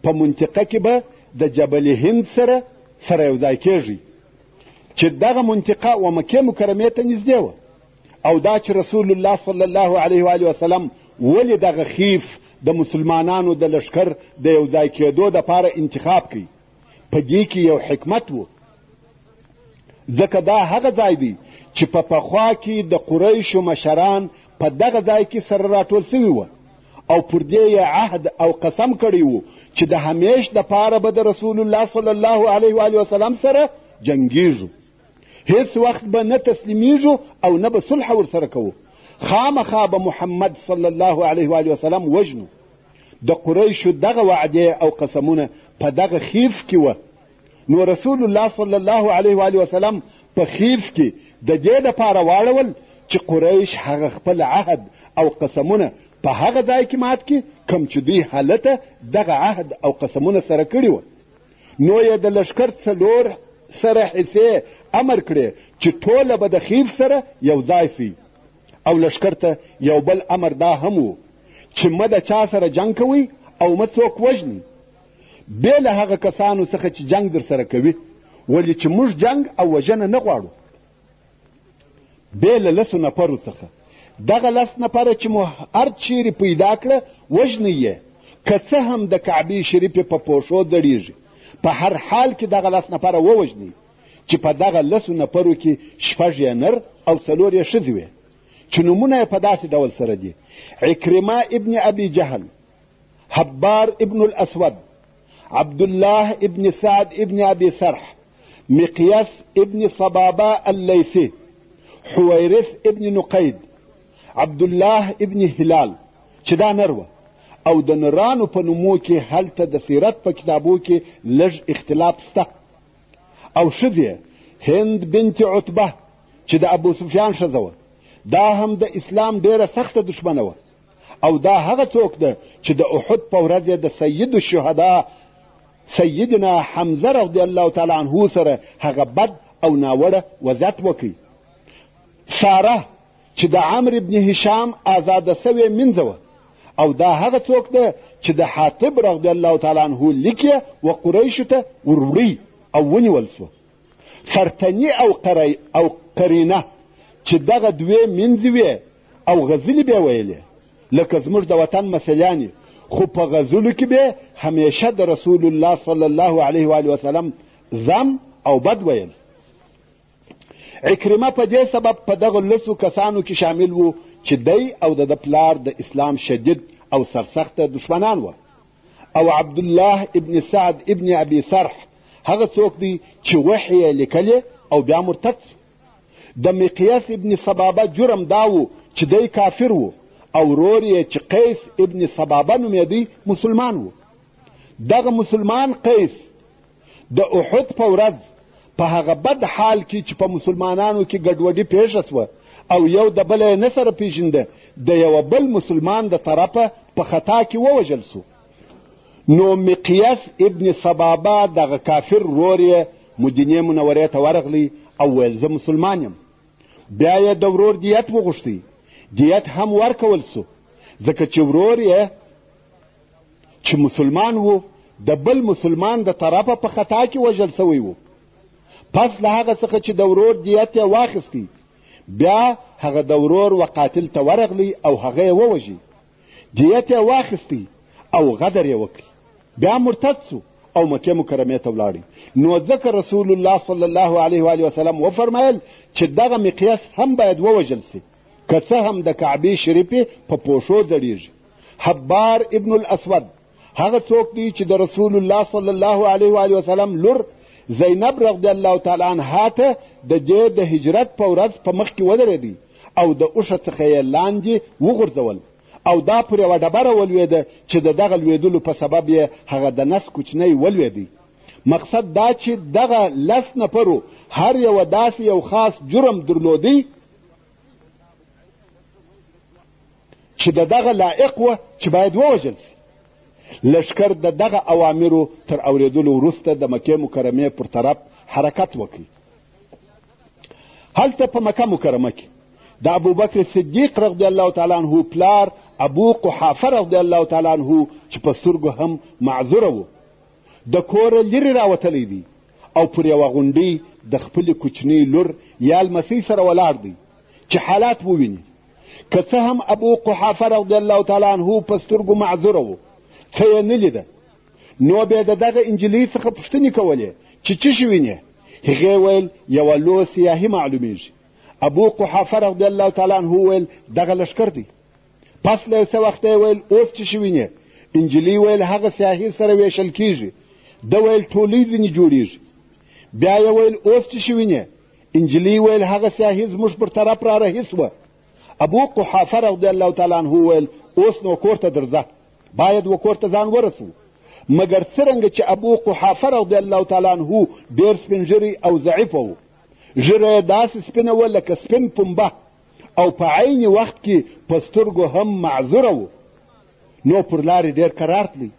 په منطقه کې به د جبل هند سره یو ځای کېږي، چې دغه منطقه و مکې مکرمې ته نږدې وه، او دا چې رسول الله صلی الله علیه و آله وسلم ولې دغه خیف د مسلمانانو د لښکر د یو ځای کېدو دپاره انتخاب کوي، په دې کې یو حکمت و، ځکه دا هغه ځای دی چې په پخوا کې د قریشو مشران په دغه ځای کې سره راټول سوي وه، او پر دې یې عهد او قسم کړی و چې د همیش دپاره به د رسول الله صلی الله علیه و آله وسلم سره جنګیږو، هیڅ وخت به نه تسلیمیږو او نه به صلح ورسره کوو، خامخا به محمد صلی الله علیه و آله وسلم وژنو. د قریشو دغه وعدې او قسمونه په دغه خیف کې وه، نو رسول الله صلی الله علیه و آله وسلم په خیف کې د دې دپاره واړول چې قریش هغه خپل عهد او قسمونه په هغه ځای کې مات کړي کوم چې دوی هلته دغه عهد او قسمونه سره کړي وه. نو یې د لښکر څلور سره حصې امر کړی چې ټوله به د خیف سره یو ځای سي، او لښکر ته یو بل امر دا هم و چې مه د چا سره جنګ کوئ او مه څوک وژنئ، بې له هغه کسانو څخه چې جنګ در سره کوي، ولې چې موږ جنګ او وژنه نه غواړو. بې له لسو نفرو څخه دغه لس نفره چې مو هر چیرې پیدا کړه وژنئ یې، که څه هم د کعبې شریفې په پوښو ځړېږي، په هر حال کې دغه لس نفره ووژنئ، چې په دغه لسو نفرو کې شپږ یې نر او څلور یې ښځې وې، چې نومونه یې په داسې ډول سره دي: عکرمه ابن ابي جهل، حبار ابن الاسود، عبدالله ابن سعد ابن ابي سرح، مقياس ابن صبابه الليثي، حويرث ابن نقيد، عبدالله ابن هلال، چې دا نر وه، او د نرانو په نومو کې هلته د سیرت په کتابو کې لږ اختلاف شته. او ښځې هند بنت عتبه چې د ابو سفیان ښځه وه، دا هم د اسلام ډیره سخته دشمنه وه، او دا هغه څوک ده چې د احد په ورځ یې د سید الشهدا سیدنا حمزه رضی الله تعالی عنه سره هغه بد او ناوړه وضعیت وکړي. ساره چې د عمرو ابن هشام آزاده سوې مینځه وه، او دا هغه څوک ده چې د حاطب رضی الله تعالی عنه لیک یې و قریشو ته وروړي او ونیول سوه. فرتني او قرینه چې دغه دوې مینځې وې او غزلې به یې ویلې، لکه زموږ د وطن مسلیانې، خو په غزلو کې به همیشه د رسول الله صلی الله علیه و آله وسلم ذم او بد ویل. عکرمه په دې سبب په دغه لسو کسانو کې شامل و چې دی او د پلار د اسلام شدید او سرسخته دشمنان وه. او عبدالله ابن سعد ابن ابي سرح هغه څوک دی چې وحی یې لیکلې او بیا مرتد سو. د مقیاس ابن صبابه جرم دا و چې دی کافر و، او ورور یې چې قیس ابن صبابه نومېدی مسلمان و. دغه مسلمان قیس د احد په ورځ په هغه بد حال کې چې په مسلمانانو کې ګډوډي پیښه سوه او یو د بل یې نه سره پیژنده، د یوه بل مسلمان د طرفه په خطا کې ووژل سو. نو مقیاس ابن صبابه دغه کافر ورور یې مدینې منورې ته ورغلی او ویل زه مسلمان یم. بیا یې د ورور دیت وغوښتی، دیت هم ورکول سو، ځکه چې ورور یې چې مسلمان و د بل مسلمان د طرفه په خطا کې وژل سوی و. پس له هغه څخه چې د ورور دیت یې واخیستی، بیا هغه د ورور و قاتل ته ورغلی او هغه یې ووژي. دیت یې واخیستی او غدر یې وکړي. بیا مرتد سو او مکې مکرمې ته ولاړی. نو ځکه رسول الله صلی الله علیه و وسلم وفرمایل چې دغه مقیاس هم باید ووژل سي، که څه هم د کعبې شریفې په پوښو ځړېږي. حبار ابن الاسود هغه څوک دی چې د رسول الله صلی الله علیه و وسلم لور زینب رضی الله تعالی عنها ته د دې د هجرت په ورځ په مخ کې ودرېدی او د اوښه څخه یې لاندې وغورځول او دا پر یوه ډبره ولوېده چې د دغه لوېدلو په سبب یې هغه د نس کوچنی ولوېدی. مقصد دا چې دغه 10 نفرو هر یوه داسې یو خاص جرم درلودی چې د دغه لایق وه چې باید ووژل سي. لښکر د دغه اوامرو تر اورېدلو وروسته د مکې مکرمې پر طرف حرکت وکړي. هلته په مکه مکرمه کې د ابوبکر صدیق رضی الله تعالی عنه پلار ابو قحافه رضی الله تعالی عنه چې په سترګو هم معذوره و، د کوره لرې راوتلی دی او پر یوه غونډۍ د خپلې کوچنۍ لور یا لمسۍ سره ولاړ دی چې حالات وویني. که څه هم ابو قحافه رضی الله تعالی عنه په سترګو معذوره و، څه یې نه لیده، نو بیا د دغه انجلۍ څخه پوښتنې کولې چې څه شي وینې. هغې ویل یوه لو سیاهي معلومیږي. ابو قحافه رضی الله تعالی عنه ویل دغه لښکر دی. پس له یو څه وخته یې ویل اوس څه شي وینې. انجلۍ ویل هغه سیاهي سره ویشل کیږي. ده ویل ټولۍ ځینې جوړیږي. بیا یې ویل اوس څه شي وینې. انجلۍ ویل هغه سیاهي زموږ پر طرف را رهي سوه. ابو قحافه رضی الله تعالی عنه ویل اوس نو کور ته درځه، باید و کور ته ځان ورسو. مګر څرنګه چې ابو قحافه رضی الله تعالی عنه ډېر سپینږیری او ضعیفه و، ږیره یې داسې سپینه وه لکه سپین پنبه او په عین وخت کې په سترګو هم معذوره و، نو پر لارې ډېر کرار تلی.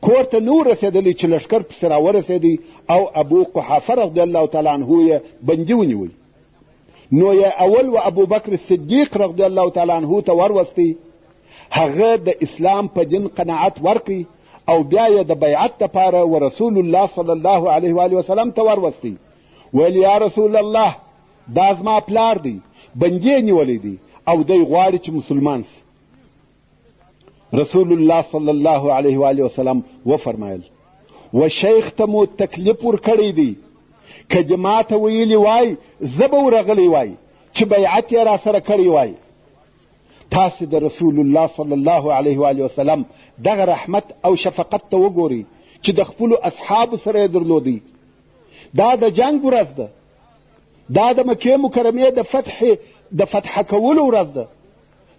کور ته نه ورسېدلی چې لښکر پسې راورسېدی او ابو قحافه رضی الله تعالی عنه یې بندي ونیوی. نو یې اول و ابوبکر صدیق رضی الله تعالی عنه ته وروستی، هغه د اسلام په دین قناعت ورکړي او بیا یې د بیعت دپاره و رسول الله صلی الله علیه و وسلم ته وروستی. ویل یا رسول الله دا زما پلار دی، بندي یې نیولی دی او دی غواړي چې مسلمان سي. رسول الله صلی الله علیه و وسلم وفرمایل و شیخ ته مو تکلیف ورکړی دی، که دې ماته ویلي وای زه به ورغلی وای چې بیعت یې راسره کړی وای. تاسې د رسول الله صلی الله علیه و وسلم دغه رحمت او شفقت ته وګورئ چې د خپلو اصحابو سره یې درلودی. دا د جنګ ورځ ده، دا د مکې مکرمې د فتح کولو ورځ ده.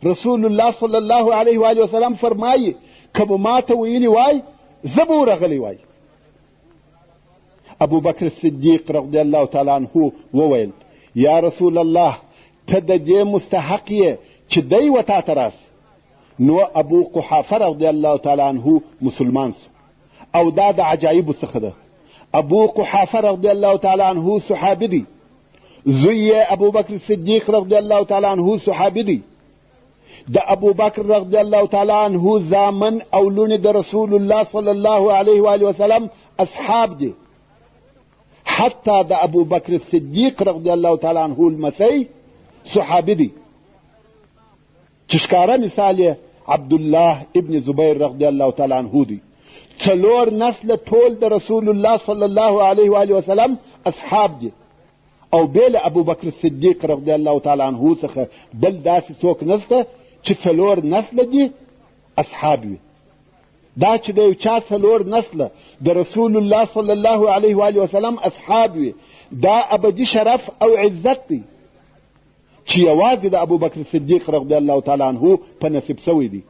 رسول الله صلی الله علیه و وسلم فرمایي که به ماته ویلي وای زه به ورغلی وای. ابو بکر صدیق رضی الله تعالی عنه وویل یا رسول الله ته د دې مستحق یې چې دی و تا ته راسي. نو ابو قحافه رضی الله تعالی عنه مسلمان سو او دا د عجایبو څخه ده. ابو قحافه رضی الله تعالی عنه صحابي دی، زوی ابو بکر صدیق رضی الله تعالی عنه صحابي دی. د ابو بکر رضی الله تعالی عنه زامن او لونې د رسول الله صلی الله علیه و وسلم اصحاب دي. حتی د ابو بکر صدیق رضی الله تعالی عنه المسی صحابي دی چې ښکاره مثال یې عبدالله ابن زبیر رضی الله تعالی عنه دی. 4 نسل ټول د رسول الله صلی الله علیه و وسلم اصحاب دي او بېله ابو بکر صدیق رضی الله تعالی عنه څخه بل داسې څوک نشته چې 4 نسله دي اصحاب وي. دا چې د یو چا 4 نسله د رسول الله صلی الله علیه و وسلم اصحاب وي، دا ابدي شرف او عزت دی چې یوازې د ابو بکر صدیق رضی الله تعالی عنه په نصیب سوی دی.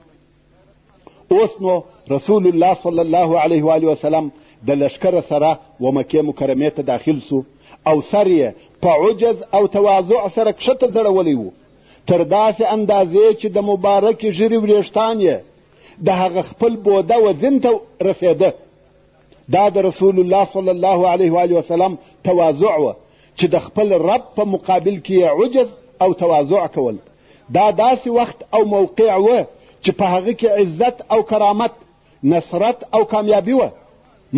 اوس نو رسول الله صلی الله علیه و وسلم د لښکره سره و مکې مکرمې ته داخل سو او سر یې په عجز او تواضع سره کښته ځړولی و، تر داسې اندازې چې د مبارکې ږیرې وریښتان یې د هغه خپل بوده وزن ته رسېده. دا د رسول الله صلی الله علیه و وسلم تواضع و چې د خپل رب په مقابل کې یې عجز او تواضع کول. دا داسې وخت او موقع و چې په هغه کې عزت او کرامت، نصرت او کامیابي وه،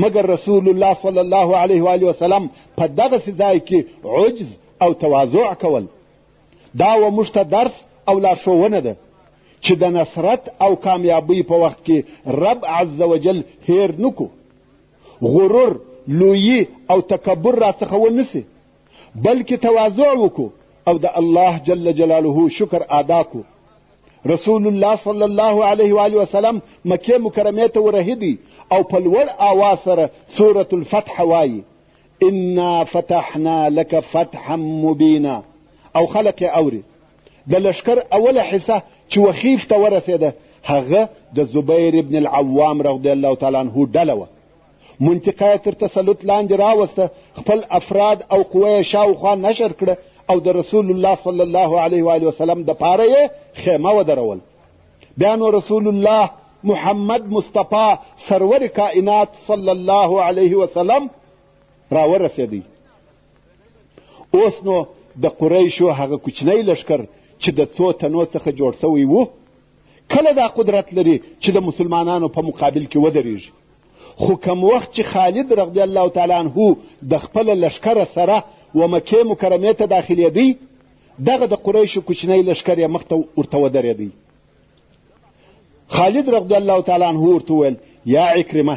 مګر رسول الله صلی الله علیه و وسلم په دغسې ځای کې عجز او تواضع کول. دا و موږ ته درس او لارښوونه ده چې د نصرت او کامیابۍ په وخت کې رب عز وجل هیر نکو، غرور، لویي او تکبر راڅخه ونسي، بلکې تواضع وکړو او د الله جل جلاله شکر ادا کو. رسول الله صلی الله علیه و آله وسلم مکې مکرمې ته ورهیدي او په لوړ آواز سره سورة الفتح وایي انا فتحنا لك فتحا مبینا، او خلق یې اوري. د لشکر اوله حصه چې وخیف ته ورسېده هغه د زبیر ابن العوام رضی الله تعالی عنه ډله وه. منطقه یې تر تسلط لاندې راوسته، خپل افراد او قوه یې شاوخوا نشر کړه او د رسول الله صلی الله علیه و آله وسلم د پاره یې خیمه ودرول. بیا نو رسول الله محمد مصطفی سرور کائنات صلی الله علیه وسلم راورسېدی. اوس نو د قریشو هغه کوچنی لشکر چې د څو تنو څخه جوړ سوی و کله دا قدرت لري چې د مسلمانانو په مقابل کې ودرېږي. خو کم وخت چې خالد رضی الله تعالی عنه د خپل لشکر سره و مکې مکرمې ته داخلېدی، دغه د قریشو کوچنی لشکر یې مخته ورته ودرېدی. خالد رضی الله تعالی عنه ورته وویل یا عکرمه،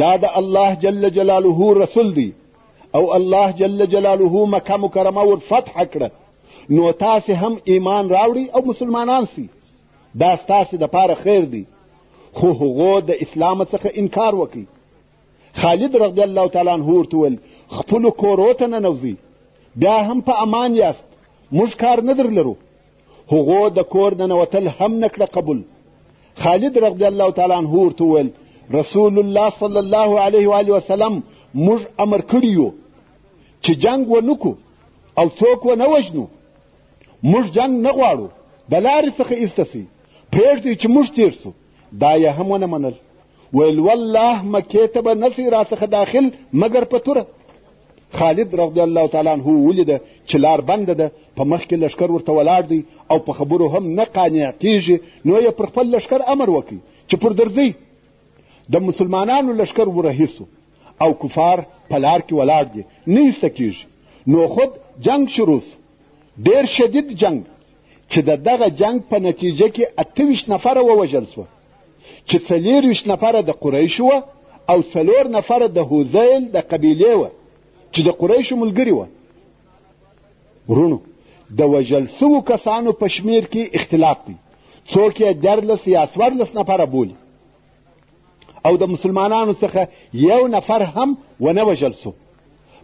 دا د الله جل جلاله رسول دی او الله جل جلاله مکه مکرمه ور فتح کړه، نو تاسې هم ایمان راوړي او مسلمانان سي، دا ستاسې دپاره خیر دی. خو هغو د اسلام څخه انکار وکړي. خالد رضی الله تعالی عنه ورته وویل خپلو کورو ته ننوځئ، بیا هم په امان یاست، موږ کار نه در لرو. هغو د کور ننوتل هم نه کړه قبول. خالد رضی الله تعالی عنه ورته وویل رسول الله صلی الله علیه و آله وسلم موږ امر کړي یو چې جنگ ونکو او څوک ونه وژنو. موږ جنگ نه غواړو، د لارې څخه ایسته سئ، پرېږدئ چې موږ تېر سو. دا یې هم ونه منل. ویل والله مکې ته به نسئ راڅخه داخل مګر په توره. خالد رضی الله تعالی عنه ولیده چې لار بنده ده، په مخ کې لشکر ورته ولاړ دی او په خبرو هم نه قانع کېږي، نو یې پر خپل لشکر امر وکړي چې پر درځئ. د مسلمانانو لشکر ورهیسو او کفار په لار کې ولاړ دي، نه ایسته کېږي. نو خود جنگ شروع سو، ډېر شدید جنگ چې د دغه جنگ په نتیجه کې 28 نفره ووژل سوه، چې 24 نفره د قریشو وه او 4 نفره د هذیل د قبیلې وه چې د قریشو ملګري وه. ورونو، د وژل سوو کسانو په شمیر کې اختلاف دی، څوک یې 14 یا 14 نفره بولي، او د مسلمانانو څخه 1 نفر هم ونه وژل سو.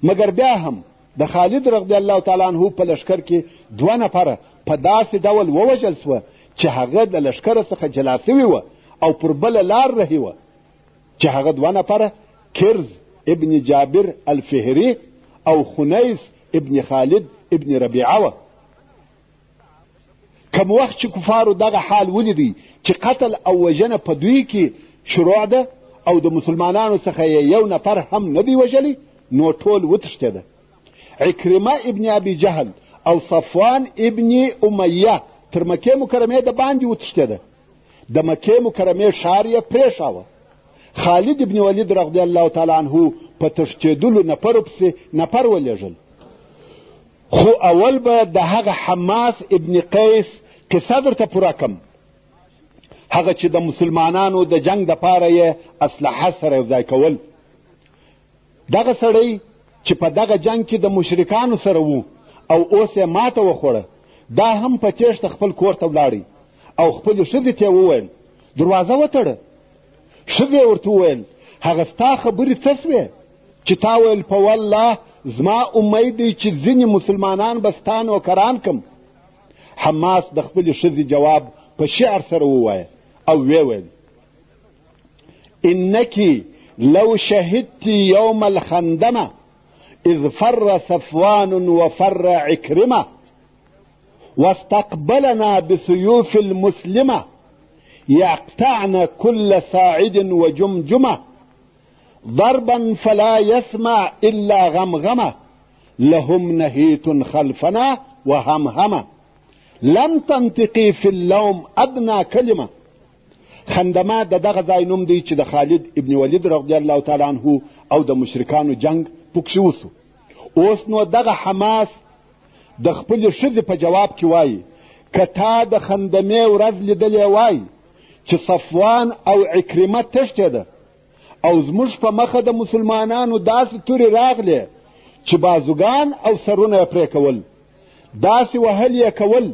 مګر بیا هم د خالد رضی الله تعالی عنه په لشکر کې 2 نفره په داسې ډول ووژل سوه چې هغه د لشکر څخه جلا سوي وه او پر بله لار رهي وه، چې هغه 2 نفره کرز ابن جابر الفهري او خنیس ابن خالد ابن ربیعه وه. کم وخت چې کفارو دغه حال ولیدی چې قتل او وژنه په دوی کې شروع ده او د مسلمانانو څخه 1 نفر هم نه دی وژلی، نو ټول وتښتېده. عکرمه ابن ابي جهل او صفوان ابن امیه تر مکې مکرمې د باندې وتښتېده. د مکې مکرمې ښار یې پرېښاوه. خالد ابن ولید رضی الله تعالی عنه په تښتېدلو نفرو پسې نفر ولېږل. خو اول به د هغه حماس ابن قیس قصه درته پوره کم، هغه چې د مسلمانانو د جنگ دپاره یې اسلحه سره یو ځای کول. دغه سړی چې په دغه جنگ کې د مشرکانو سره وو او اوس یې ماته وخوړه، دا هم په تېښته خپل کور ته ولاړی او خپلې ښځې ته یې وویل دروازه وتړه. ښځې یې ورته وویل هغه ستا خبرې څه سوې چې تا ویل په والله زما امید دی چې ځینې مسلمانان به ستا نوکران کم. حماس د خپلې ښځې جواب په شعر سره ووایه او ویې ویل انکی لو شهدت یوم الخندمه اذ فر صفوان وفر عکرمه واستقبلنا بسيوف المسلمه يقطعن كل ساعد وجمجمه ضربا فلا يسمع الا غمغمه لهم نهيت خلفنا وهمهمه لم تنطقي في اللوم ادنى كلمه. خندمه د دغه ځای نوم دی چې د خالد ابن ولید رضی الله تعالی عنه او د مشرکانو جنگ پکښې وسو. اوس نو دغه حماس د خپلې ښځې په جواب کې وایي که تا د خندمې ورځ لیدلې وای چې صفوان او عکرمه تښتېده او زموږ په مخه د مسلمانانو داسې تورې راغلې چې بازوګان او سرونه یې پرې کول، داسې وهل یې کول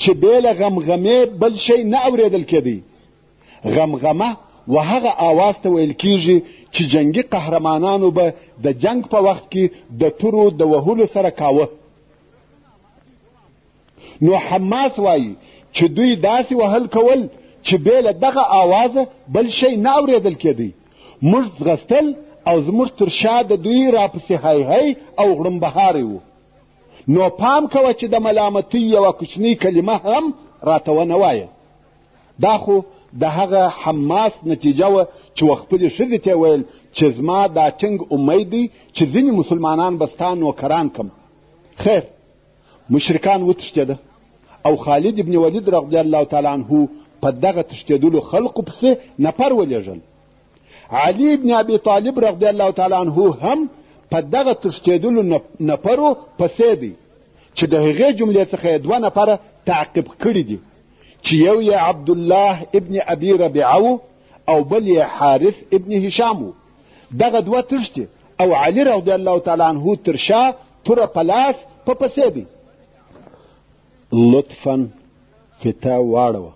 چې بې له غمغمې بل شی نه اورېدل کېدی. غمغمه و هغه آواز ته ویل کېږي چې جنگي قهرمانانو به د جنگ په وخت کې د تورو د وهلو سره کاوه. نو حماس وایي چې دوی داسې وهل کول چې بې له دغه آوازه بل شی نه اورېدل کېدی. موږ ځغستل او زموږ تر شا د دوی راپسې هی او غړمبهاری وو. نو پام کوه چې د ملامتۍ یوه کوچنۍ کلمه هم راته ونه وایه. دا خو د هغه حماس نتیجه وه چې و خپلې ښځې ته ویل چې زما دا ټینګ امید دی چې ځینې مسلمانان به ستا نوکران کم. خیر، مشرکان وتښتېده او خالد ابن ولید رضی الله تعالی عنه په دغه تښتېدلو خلقو پسې نفر ولېږل. علي ابن ابي طالب رضی الله تعالی عنه هم په دغه تښتېدلو نفرو پسې دی چې د هغې جملې څخه یې 2 نفره تعقیب کړي دي چې یو یې عبدالله ابن ابي ربیعه او بل یې حارث ابن هشام و. دغه 2 تښتي او علي رضی الله تعالی عنه تر شا توره په لاس په پسې دی. لطفا فتا واړوه.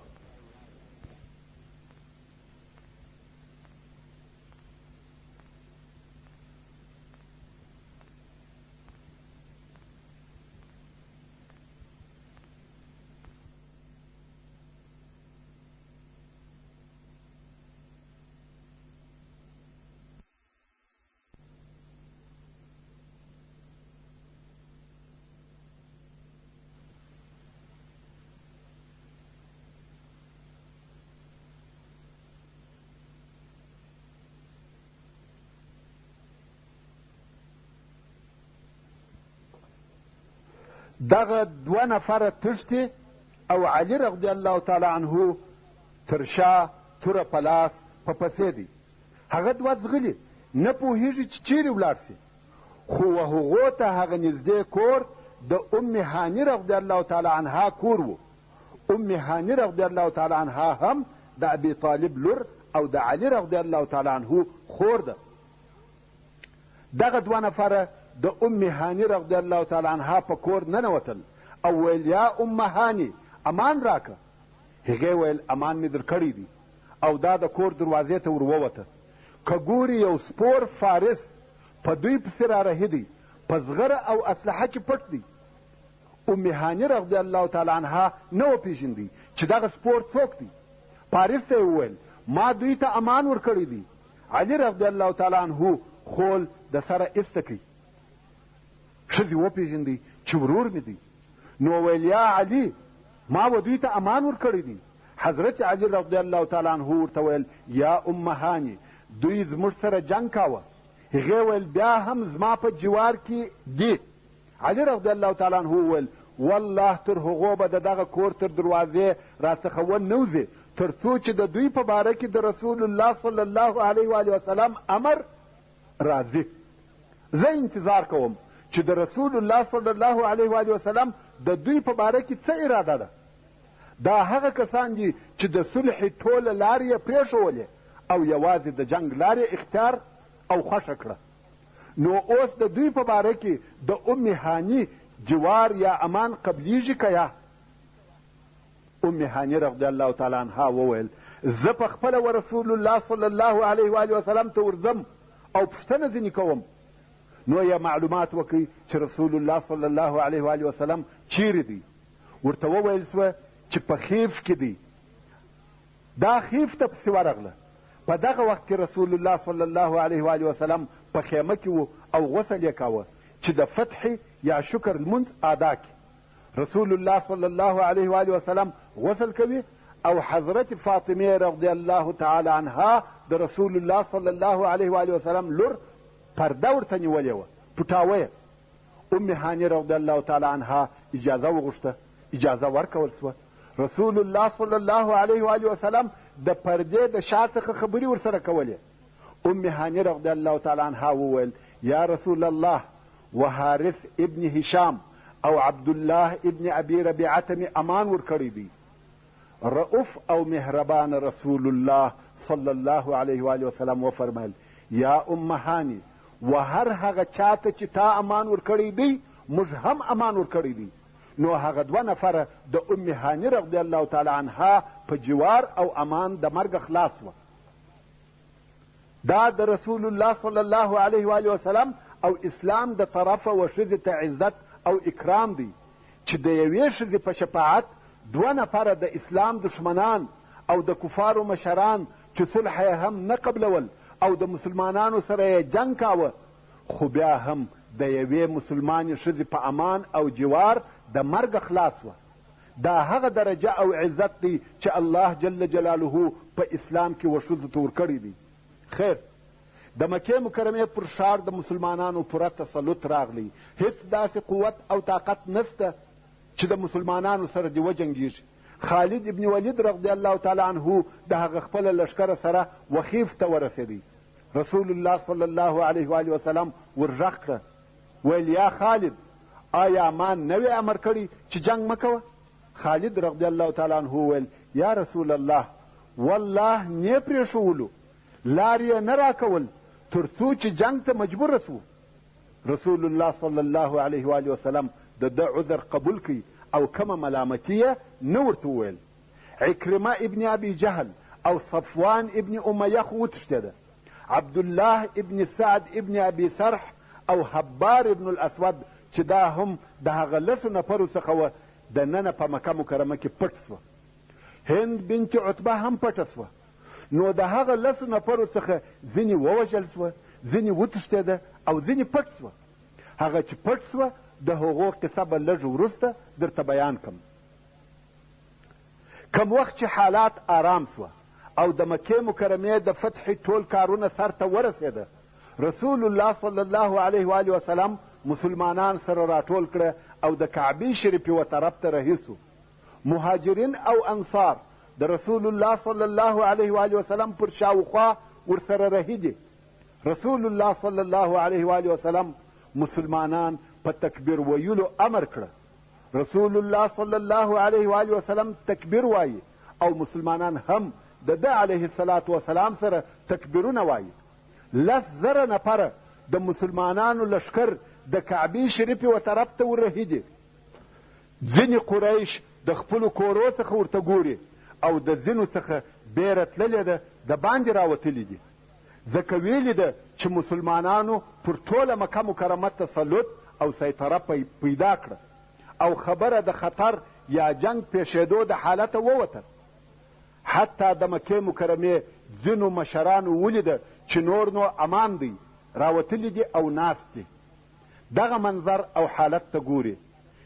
دغه 2 نفره تښتي او علي رضی الله تعالی عنه تر شا توره په لاس په پسې دی. هغه 2 ځغلي نه پوهېږي چې چیرې ولاړ سي، خو و هغو ته هغه نږدې کور د ام هاني رضی الله تعالی عنها کور و. ام هاني رضی الله تعالی عنها هم د ابي طالب لور او د علي رضی الله تعالی عنه خور ده. دغه 2 نفره د ام هاني رضی الله تعالی عنها په کور ننوتل او ویل یا ام هاني امان راکه. هغې ویل امان مې در کړی دی او دا د کور دروازې ته ور ووته. که ګوري یو سپور فارس په دوی پسې رارهیدی، په زغره او اسلحه کې پټ دی. ام هاني رضی الله تعالی عنها نه وپېژندی چې دغه سپور څوک دی. فارس ته یې وویل ما دوی ته امان ورکړی دی. علي رضی الله تعالی عنه خول د سره ایسته کړي. ښځې وپېژندی چې ورور مې دی. نو ویل یا علي ما و دوی ته امان ورکړی دی. حضرت علي رضی الله تعالی عنه ورته ویل یا ام هاني دوی زموږ سره جنګ کاوه. هغې ویل بیا هم زما په جوار کې دی. علي رضی الله تعالی عنه وویل والله تر هغو به د دغه کور تر دروازې راڅخه ونوځې تر څو چې د دوی په باره کې د رسول الله صلی الله علیه و وسلم امر راځي. زه انتظار کوم چې د رسول الله صلی الله علیه و وسلم د دوی په باره کې څه اراده ده. دا هغه کسان دي چې د صلح ټوله لارې یې پرېښولې او یوازې د جنګ لارې اختیار او خوښه کړه. نو اوس د دوی په باره کې د ام هاني جوار یا امان قبلیږي که یا؟ ام هاني رضی الله تعالی عنها وویل زه په خپله و رسول الله صلی الله علیه و وسلم ته ورځم او پوښتنه ځینې کوم. نو یې معلومات وکړي چې رسول الله صلی الله علیه و وسلم چیرې دی. ورته وویل سوه چې په خیف کې دی. دا خیف ته پسې ورغله. په دغه وخت کې رسول الله صلی الله علیه و وسلم په خیمه کې و او غسل یې کاوه چې د فتح یا شکر لمونځ ادا کړي. رسول الله صلی الله علیه و وسلم غسل کوي او حضرت فاطمه رضی الله تعالی عنها د رسول الله صلی الله علیه و وسلم لور پرده ورته نیولې وه، پټاوه یې. ام هاني رضی الله تعالی عنها اجازه وغوښته، اجازه ورکول سوه. رسول الله صلی الله علیه و وسلم د پردې د شا څخه خبرې ورسره کولې. ام هاني رضی الله تعالی عنها وویل یا رسول الله و حارث ابن هشام او عبدالله ابن ابي ربيعه می امان ورکړی دی. رؤوف او مهربان رسول الله صلی الله علیه و آله وسلم وفرمایل یا ام هانی و هر هغه چاته چې تا امان ورکړی دی موږ هم امان ورکړی دی. نو هغه دوه نفره د ام هانی رضی الله تعالی عنها په جوار او امان د مرګ خلاص وه. دا د رسول الله صلی الله علیه و آله وسلم او اسلام د طرفه و ښځې ته عزت او اکرام دی چې د یوې ښځې په شفاعت دوه نفره د اسلام دشمنان او د کفارو مشران چې صلح یې هم نه قبلول او د مسلمانانو سره یې جنګ کاوه، خو بیا هم د یوې مسلمانې ښځې په امان او جوار د مرګ خلاص وه. دا هغه درجه او عزت دی چې الله جل جلاله په اسلام کې وښځو ته ورکړی دی. خیر، د مکې مکرمې پر ښار د مسلمانانو پوره تسلط راغلی. هیڅ داسې قوت او طاقت نسته چې د مسلمانانو سره دې وجنګېږي. خالد ابن ولید رضی الله تعالی عنه د هغه خپله لښکره سره وخیف ته ورسېدی. رسول الله صلی الله علیه و آله وسلم ورغږ کړه، ویل یا خالد آیا ما نوی امر کړی چې جنګ مه کوه؟ خالد رضی الله تعالی عنه ویل یا رسول الله والله نه پرېښولو، لار یې نه راکول تر څو چې جنګ ته مجبوره سو. رسول الله صلی الله علیه و آله وسلم د ده عذر قبول کړي او کومه ملامتي یې نه ورته وویل. عکرمه ابن ابي جهل او صفوان ابن امیه خو وتښتېده. عبدالله ابن سعد ابن ابي سرح او حبار ابن الاسود چې دا هم د هغه لسو نفرو څخه وه د ننه په مکه مکرمه کې پټ سوه. هند بنت عتبه هم پټه سوه. نو د هغه لسو نفرو څخه ځینې ووژل سوه، ځینې وتښتېده او ځینې پټ سوه. هغه چې پټ سوه د هغو قصه به لږ وروسته درته بیان کړم. کم وخت چې حالات آرام سوه او د مکې مکرمې د فتح ټول کارونه سر ته ورسېده، رسول الله صلی الله علیه و آله وسلم مسلمانان سره راټول کړه او د کعبې شریفې و طرف ته رهي سو. مهاجرین او انصار د رسول الله صلی الله علیه و آله وسلم پر شاوخوا ورسره رهي دي. رسول الله صلی الله علیه و آله وسلم مسلمانان په تکبیر ویلو امر کړه. رسول الله صلی الله علیه و آله وسلم تکبیر وایي او مسلمانان هم د ده علیه الصلاة وسلام سره تکبیرونه وایي. 10,000 نفره د مسلمانانو لښکر د کعبې شریفې و طرف ته وررهي دي. ځینې قریش د خپلو کورو څخه ورته ګوري او د ځینو څخه بیره تللې ده د باندې راوتلي دي، ځکه ویلي ده چې مسلمانانو پر ټوله مکه مکرمه تسلط او سیطره پیدا کړه او خبره د خطر یا جنگ پیښېدو د حالته ووته. حتی د مکې مکرمې ځینو مشرانو ولیده چې نور نو امان دی، راوتلي دي او ناست دي. دغه منظر او حالت ته ګوري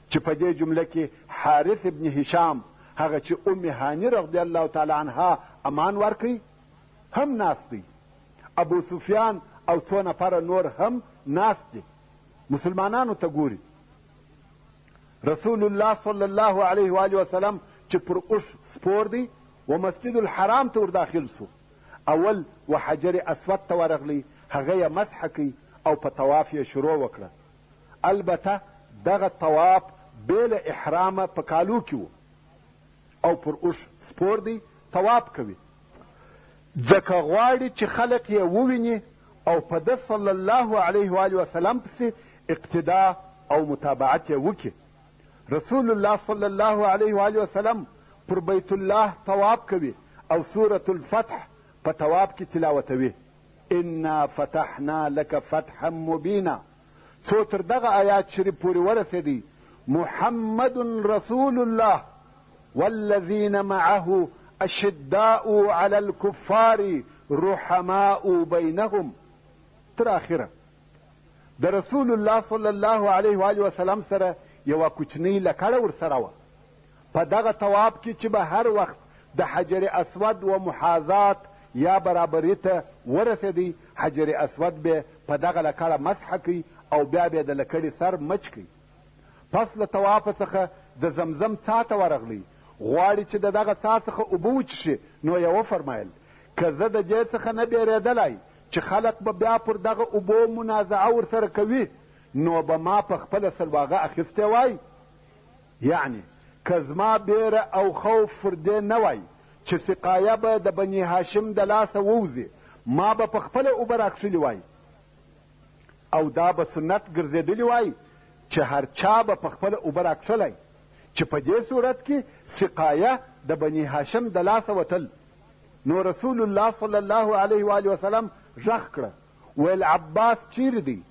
چې په دې جمله کې حارث ابن هشام هغه چې ام هانی رضی الله تعالی عنها امان ورکوي هم ناست دی. ابو سفیان او څو نفره نور هم ناست دي. مسلمانانو ته ګوري. رسول الله صلی الله علیه و آله وسلم چې پر اوښ سپور دی و مسجد الحرام ته ورداخل سو. اول و حجر اسود ته ورغلی، هغه یې مسح کوي او په طواف یې شروع وکړه. البته دغه طواف بې له احرامه په کالو کې و او پر اوښ سپور دی طواف کوي، ځکه غواړي چې خلق یې وویني او په ده صلی الله علیه و آله وسلم پسې اقتدا او متابعت یې وکړي. رسول الله صلی الله علیه و آله وسلم پر بیت الله طواف کوي او سورة الفتح په طواف کې تلاوتوي. انا فتحنا لك فتحا مبینا څو تر دغه آیات شریف پورې ورسېدی. محمد رسول الله والذین معه اشداء علی الكفار رحماء بینهم تر اخره. د رسول الله صلی الله علیه و آله وسلم سره یوه کوچنۍ لکړه ورسره وه. په دغه طواف کې چې به هر وخت د حجر اسود و محاذات یا برابري ته ورسېدی، حجر اسود به په دغه لکړه مسح کوي او بیا به د لکړې سر مچ کوي. پس له طوافه څخه د زمزم څاه ته ورغلی، غواړي چې د دغه څاه څخه اوبه وچښي. نو یې وفرمایل که زه د دې څخه نه بیرېدلی چې خلق به بیا پر دغه اوبو منازعه ورسره کوي، نو به ما په خپله سلواغه اخیستی وای. یعنی که زما بیره او خوف پر دې نه وای چې سقایه به د بني هاشم د لاسه ووځي، ما به په خپله اوبه راکښلي وای، او دا به سنت ګرځېدلی وای چې هر چا به په خپله اوبه راکښلی، چې په دې صورت کې سقایه د بني هاشم د لاسه وتل. نو رسول الله صلی الله علیه و آله وسلم غږ کړه، ویل عباس چیرې دی؟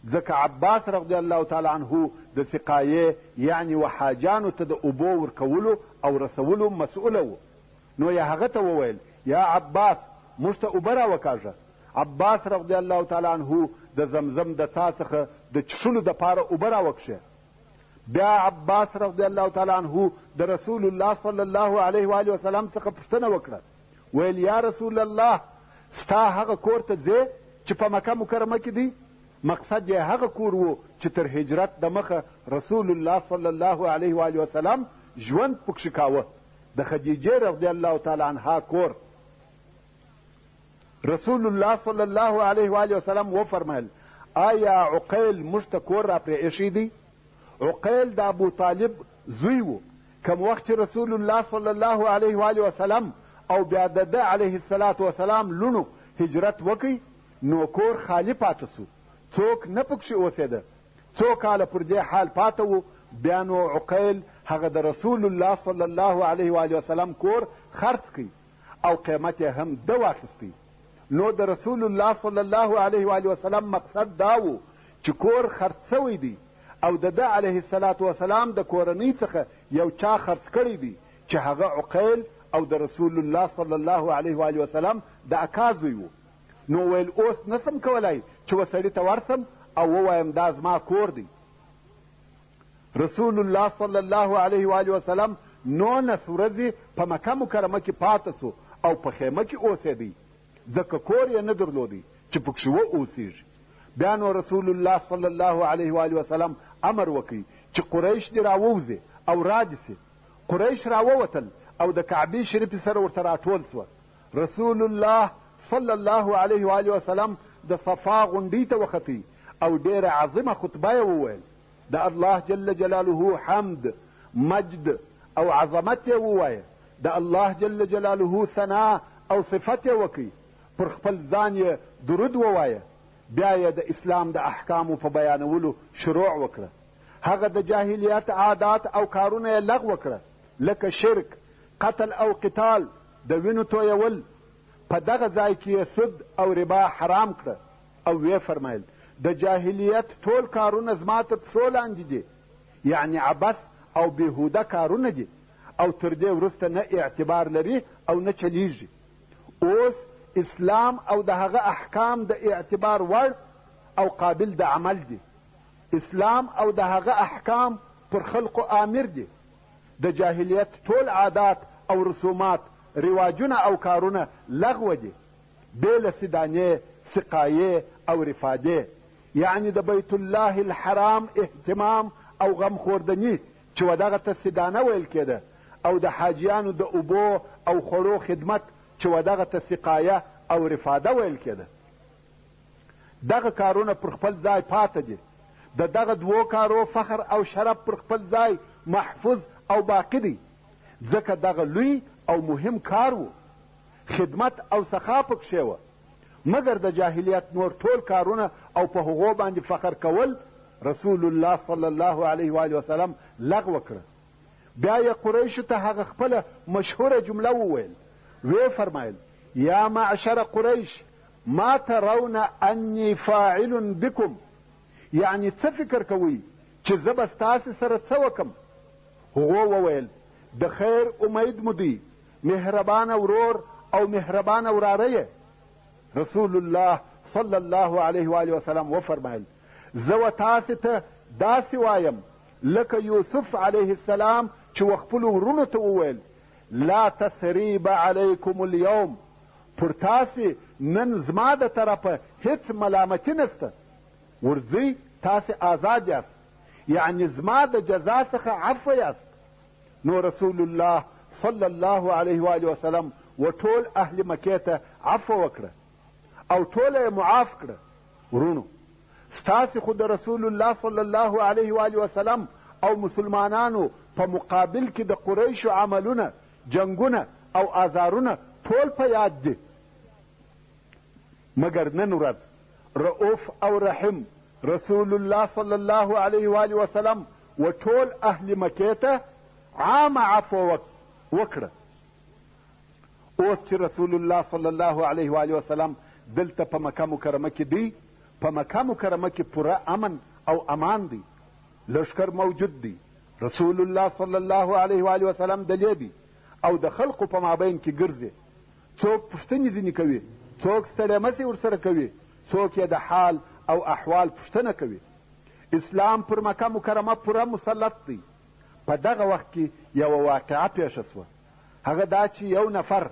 ځکه عباس رضی الله تعالی عنه د سقایې یعنی وحاجانو ته د اوبو ورکولو او رسولو مسؤوله و. نو یا هغه ته وویل یا عباس موږ ته اوبه راوکاږه. عباس رضی الله تعالی عنه د زمزم د څا څخه د څښلو دپاره اوبه راوکښې. بیا عباس رضی الله تعالی عنه د رسول الله صلی الله علیه و آله وسلم څخه پوښتنه وکړه، ویل یا رسول الله ستا هغه کور ته ځې چې په مکه مکرمه کې دی؟ مقصد یې هغه کور و چې تر هجرت د مخه رسول الله صلی الله علیه و آله وسلم ژوند پکښې کاوه، د خدیجې رضی الله تعالی عنها کور. رسول الله صلی الله علیه و آله وسلم وفرمایل آیا عقیل موږ ته کور را پرې ایښی دی؟ عقیل د ابو طالب زوی و. کم وخت چې رسول الله صلی الله علیه و آله وسلم او بیا د ده علیه الصلاة وسلام لونو هجرت وکړي نو کور خالی پاته سو، څوک نه پکښې اوسېده. څو کاله پر دې حال پاته و. بیا نو عقیل هغه د رسول الله صلی الله علیه و آله وسلم کور خرڅ کړي او قیمت یې هم ده واخیستی. نو د رسول الله صلی الله علیه و آله وسلم مقصد دا و چې کور خرڅ سوی دی او د ده علیه الصلاة وسلام د کورنۍ څخه یو چا خرڅ کړی دی چې هغه عقیل او د رسول الله صلی الله علیه و آله وسلم د اکا زوی و. نو ویل اوس نسم کولای چې و سړي ته ورسم او ووایم دا زما کور دی. رسول الله صلی الله علیه و آله وسلم 19 ورځې په مکه مکرمه کې پاته سو او په خیمه کې اوسېدی، ځکه کور یې نه درلودی چې پکښې واوسېږي. بیا نو رسول الله صلی الله علیه و آله وسلم امر وکړي چې قریش دې راووځي او را دې سي. قریش راووتل او د کعبې شریفې سره ورته راټول سوه. رسول الله صلی الله علیه و آله وسلم د صفا غونډۍ ته وختي او ډېره عظیمه خطبه یې وویل. د الله جل جلاله حمد، مجد او عظمت یې ووایه. د الله جل جلاله ثنا او صفت یې وکړي. پر خپل ځان یې درود ووایه. بیا یې د اسلام د احکامو په بیانولو شروع وکړه. هغه د جاهلیت عادات او کارونه یې لغوه کړه، لکه شرک، قتل او قتال، د وینو تویول. په دغه ځای کې یې سود او ربا حرام کړه او ویې فرمایل د جاهلیت ټول کارونه زما تر پښو لاندې دي، یعنی عبث او بېهوده کارونه دي او تر دې وروسته نه اعتبار لري او نه چلیږي. اوس اسلام او د هغه احکام د اعتبار وړ او قابل د عمل دي. اسلام او د هغه احکام پر خلقو آمر دي. د جاهلیت ټول عادات او رسومات، رواجونه او کارونه لغوه دي، بې له سدانې، سقایې او رفادې، یعنی د بیت الله الحرام اهتمام او غمخوردني چې و دغه ته سدانه ویل کېده، او د حاجیانو د اوبو او خوړو خدمت چې و دغه ته سقایه او رفاده ویل کېده. دغه کارونه پر خپل ځای پاته دي. د دغه دوو کارو فخر او شرف پر خپل ځای محفوظ او باقی دی، ځکه دغه لوی او مهم کار و. خدمت او سخا پکښې وه. مګر د جاهلیت نور ټول کارونه او په هغو باندې فخر کول رسول الله صلی الله علیه و آله وسلم لغوه کړه. بیا یې قریشو ته هغه خپله مشهوره جمله وویل. ویې فرمایل یا معشر قریش ما ترون انی فاعل بکم، یعنی څه فکر کوئ چې زه به ستاسې سره څه وکم؟ هغو وویل د خیر امید مو دی، مهربانه ورور او مهربانه وراره یې. رسول الله صلی الله علیه و آله وسلم وفرمایل زه و تاسې ته داسې وایم لکه یوسف علیه السلام چې و خپلو ورونو ته وویل لا تثریب علیکم اليوم، پر تاسې نن زما د طرفه هیڅ ملامتي نسته، ورځئ تاسې آزاد یاست، یعنی زما د جزا څخه عفو یاست. نو رسول الله صلی الله علیه و آله وسلم و ټول اهل مکې ته عفو وکړه او ټوله یې معاف کړه. ورونو ستاسې خو د رسول الله صلی الله علیه و آله وسلم او مسلمانانو په مقابل کې د قریشو عملونه، جنګونه او آزارونه ټول په یاد دي. مګر نن ورځ رؤوف او رحیم رسول الله صلی الله علیه و آله وسلم و ټول اهل مکې ته عام عفو وکړه. اوس چې رسول الله صلی الله علیه و آله وسلم دلته په مکه مکرمه کې دی، په مکه مکرمه کې پوره امن او امان دی، لشکر موجود دی، رسول الله صلی الله علیه و آله وسلم دلې دی او د خلقو په مابین کې ګرځي. څوک پوښتنې ځینې کوي، څوک ستړیمسې ورسره کوي، څوک یې د حال او احوال پوښتنه کوي. اسلام پر مکه مکرمه پوره مسلط دی. په دغه وخت کې یوه واقعه پیښه سوه. هغه دا چې یو نفر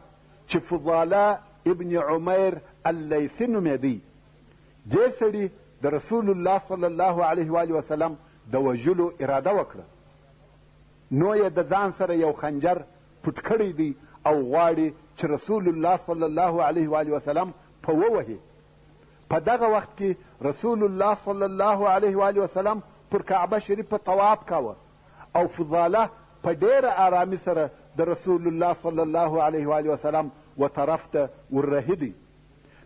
چې فضاله ابن عمیر اللیثي نومېدی، دې سړي د رسول الله صلی الله علیه و آله وسلم د وژلو اراده وکړه. نو یې د ځان سره یو خنجر پټ کړی دی او غواړي چې رسول الله صلی الله علیه و آله وسلم په ووهي. په دغه وخت کې رسول الله صلی الله علیه و آله وسلم پر کعبه شریفه طواف کاوه او فضاله په ډیره آرامي سره د رسول الله صلی الله علیه و آله وسلم و طرف ته وررهدي.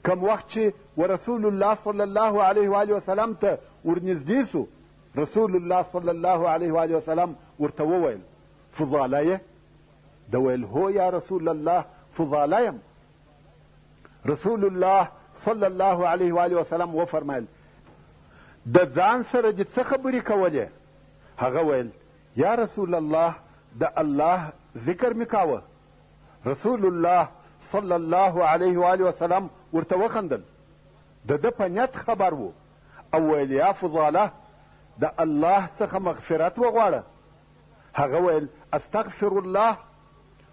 کم وخت چې ورسول الله صلی الله علیه و آله وسلم ته ورنږدې سو، رسول الله صلی الله علیه و آله وسلم ورته وویل فضاله یې؟ د ویل هو یا رسول الله فضاله یم. رسول الله صلی الله علیه و آله وسلم وفرمایل د ځان سره دې څه خبرې کولې؟ هغه ویل یا رسول الله د الله ذکر مې کاوه. رسول الله صلی الله علیه و آله وسلم ورته وخندل. د ده په نیت خبر و او ویل یا فضاله د الله څخه مغفرت وغواړه. هغه ویل استغفر الله.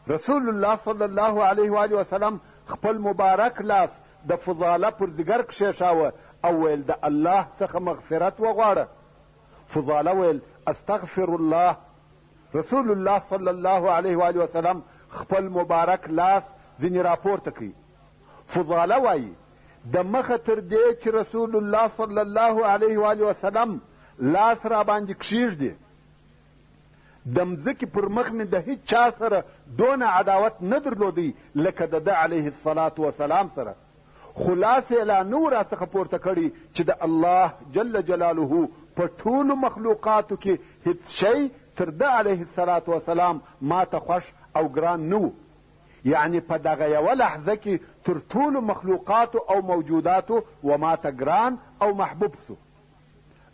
رسول الله صلی الله علیه و آله وسلم خپل مبارک لاس د فضاله پر ځګر کښېښاوه او ویل د الله څخه مغفرت وغواړه. فضاله ویل استغفر الله. رسول الله صلی الله علیه و آله وسلم خپل مبارک لاس ځینې راپورته کوي. فضاله وایي د مخه تر دې چې رسول الله صلی الله علیه و آله وسلم لاس را باندې کښېږدي، د مځکې پر مخ مې د هیڅ چا سره دونه عداوت نه درلودی لکه د ده علیه الصلاة وسلام سره. خو لاس یې لا نه و راڅخه پورته کړي چې د الله جل جلاله په ټولو مخلوقاتو کې هیڅ شی تر ده علیه الصلاة وسلام ما ته خوښ او ګران نه و. یعنی په دغه یوه لحظه کې تر ټولو مخلوقاتو او موجوداتو و ما ته ګران او محبوب سو.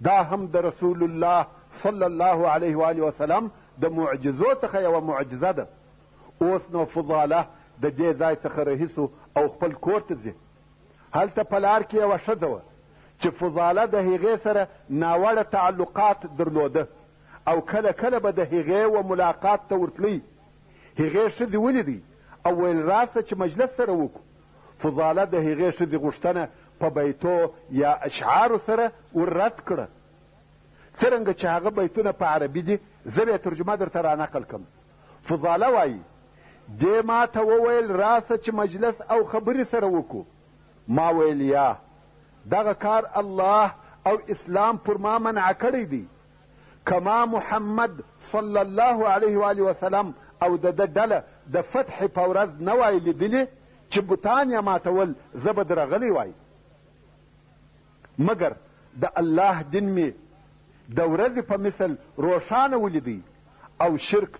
دا هم د رسول الله صلی الله علیه و آله وسلم د معجزو څخه یوه معجزه ده. اوس نو فضاله د دې ځای څخه رهي سو او خپل کور ته ځي. هلته په لار کې یوه ښځه وه چې فضاله د هغې سره ناوړه تعلقات درلوده او کله کله به د هغې و ملاقات ته ورتلی. هغې ښځې ولیدی او ویل راسه چې مجلس سره وکړو. فضاله د هغې ښځې غوښتنه په بیتو یا اشعارو سره وررد کړه. څرنګه چې هغه بیتونه په عربي دي، زه به یې ترجمه درته رانقل کړم. فضاله وایي دې ما ته وویل راسه چې مجلس او خبرې سره وکړو. ما ویل یا دغه کار الله او اسلام پر ما منع کړی دی. کما محمد صلی الله علیه و آله وسلم او د ده ډله د فتح په ورځ نه وای لیدلې چې بوتان یې ماتول، زه به درغلی وای. مګر د الله دین مې د ورځې په مثل روښانه ولیدی او شرک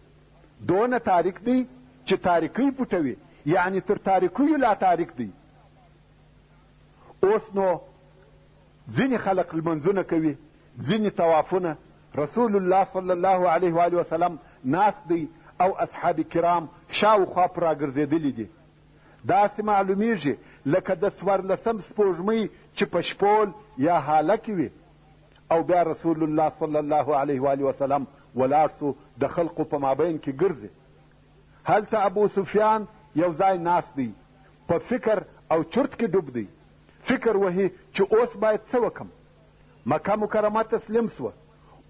دونه تاریک دی چې تاریکۍ پټوي، یعنی تر تاریکیو لا تاریک دی. اوس نو ځینې خلق لمنځونه کوي، ځینې طوافونه. رسول الله صلی الله علیه و آله وسلم ناست دی او اصحاب کرام شاوخوا پر راګرځېدلي دي. داسې معلومیږي لکه د 14 سپوږمۍ چې په شپول یا هاله کې وي. او بیا رسول الله صلی الله علیه و آله وسلم ولاړ سو د خلقو په مابین کې ګرځي. هلته ابو سفیان یو ځای ناست دی، په فکر او چرت کې ډوب دی. فکر وهي چې اوس باید څه وکم. مکه مکرمه تسلیم سوه.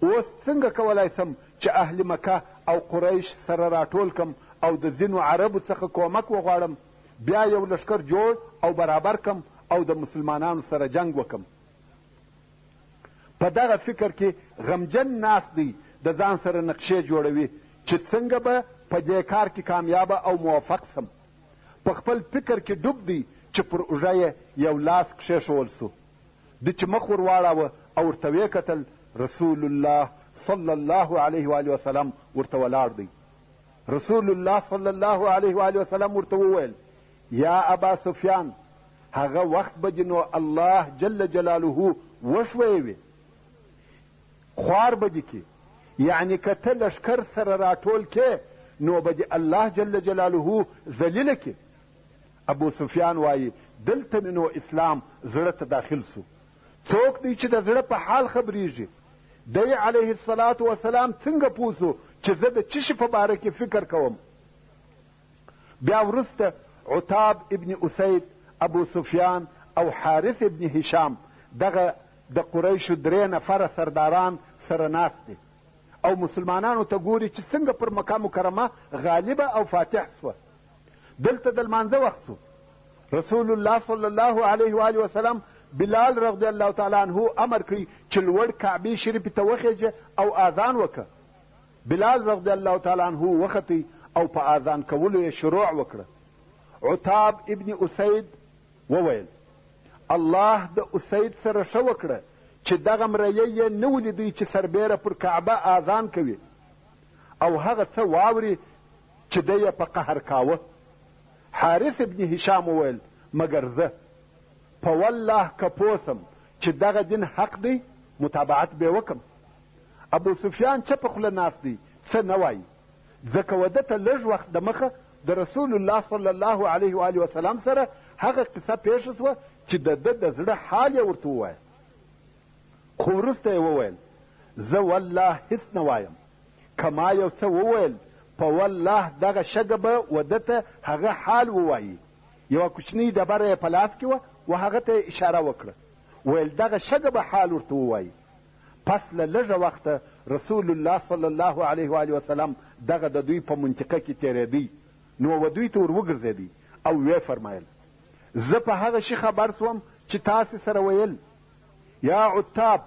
اوس څنګه کولای سم چې اهل مکه او قریش سره راټول کم او د ځینو عربو څخه کومک وغواړم، بیا یو لښکر جوړ او برابر کم او د مسلمانانو سره جنگ وکم. په دغه فکر کې غمجن ناست دی، د ځان سره نقشې جوړوي چې څنګه به په دې کار کې کامیابه او موفق سم. په خپل فکر کې ډوب دی چې پر اوږه یې یو لاس کښېښول سو. ده چې مخ ور واړاوه او ورته ویې کتل، رسول الله صلی الله علیه و وسلم ورته ولاړ دی. رسول الله صلی الله علیه و وسلم ورته وویل، یا ابا سفیان، هغه وخت به دې نو الله جل جلاله وښویوي، خوار به دې کې، یعنی که ته لښکر سره راټول کې نو به دې الله جل جلاله ذلیله کې. ابو سفیان وایي دلته مې نو اسلام زړه ته داخل سو. څوک دی چې د زړه په حال خبریږي؟ دی علیه الصلاة وسلام څنګه پوه سو چې زه د څه شي په باره کې فکر کوم؟ بیا وروسته عتاب ابن اسید، ابو سفیان او حارث ابن هشام، دغه د قریشو 3 نفره سرداران سره ناست دي او مسلمانانو ته ګوري چې څنګه پر مکه مکرمه غالبه او فاتح سوه. دلته د لمانځه وخت سو. رسول الله صلی الله علیه و وسلم بلال رضی الله تعالی عنه امر کوي چې لوړ کعبې شریفې ته وخیژه او اذان وکړه. بلال رضی الله تعالی عنه وختی او په اذان کولو یې شروع وکړه. عتاب ابن اسید وویل، الله د اسید سره ښه وکړه چې دغه مریی یې نه ولیدی چې سربیره پر کعبه اذان کوي او هغه څه واوري چې دی یې په قهر کاوه. حارث ابن هشام وویل، مګر زه په والله که پوه سم چې دغه دین حق دی متابعت به وکم. ابو سفیان چپه خوله ناست دی، څه نه وایي، ځکه وده ته لږ وخت د مخه د رسول الله صلی الله علیه و وسلم سره هغه قصه پیښه سوه چې د ده د زړه حال یې ورته ووایه. خو وروسته یې وویل، زه والله هیڅ نه وایم، که ما یو څه وویل په والله دغه شګه به وده ته هغه حال ووایي. یوه کوچنۍ ډبره یې په لاس کې وه و هغه ته یې اشاره وکړه، ویل دغه شګه به حال ورته ووایي. پس له لږه وخته رسول الله صلی الله علیه و وسلم دغه د دوی په منطقه کې تېرېدی، نو و دوی ته ور وګرځېدی او ویې فرمایل، زه په هغه شي خبر سوم چې تاسې سره ویل، یا عتاب،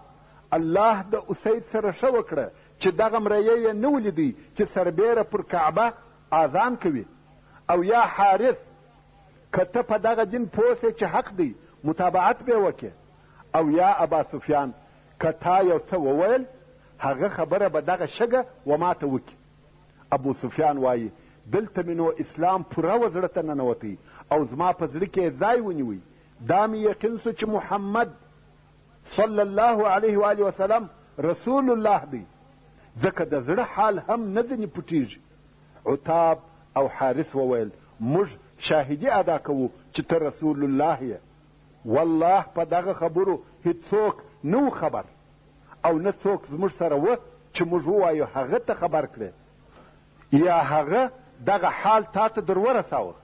الله د اسید سره ښه وکړه چې دغه مریی یې نه ولیدی چې سربیره پر کعبه اذان کوي. او یا حارث، که ته په دغه دین پوه سې چې حق دی متابعت به وکړې. او یا ابا سفیان، که تا یو څه وویل هغه خبره به دغه شګه و ما ته وکړي. ابو سفیان وایي دلته مې نو اسلام پوره و زړه ته ننوتی او زما په زړه کې ځای ونیوی. دا مې یقین سو چې محمد صلی الله علیه و وسلم رسول الله دی، ځکه د زړه حال هم نه ځینې پټېږي. عتاب او حارث وویل، موږ شاهدي ادا کوو چې ته رسول الله یې. والله په دغه خبرو هیڅوک نه و خبر او نه څوک زموږ سره و چې موږ ووایو هغه ته خبر کړې یا هغه دغه حال تا ته در ورساوه.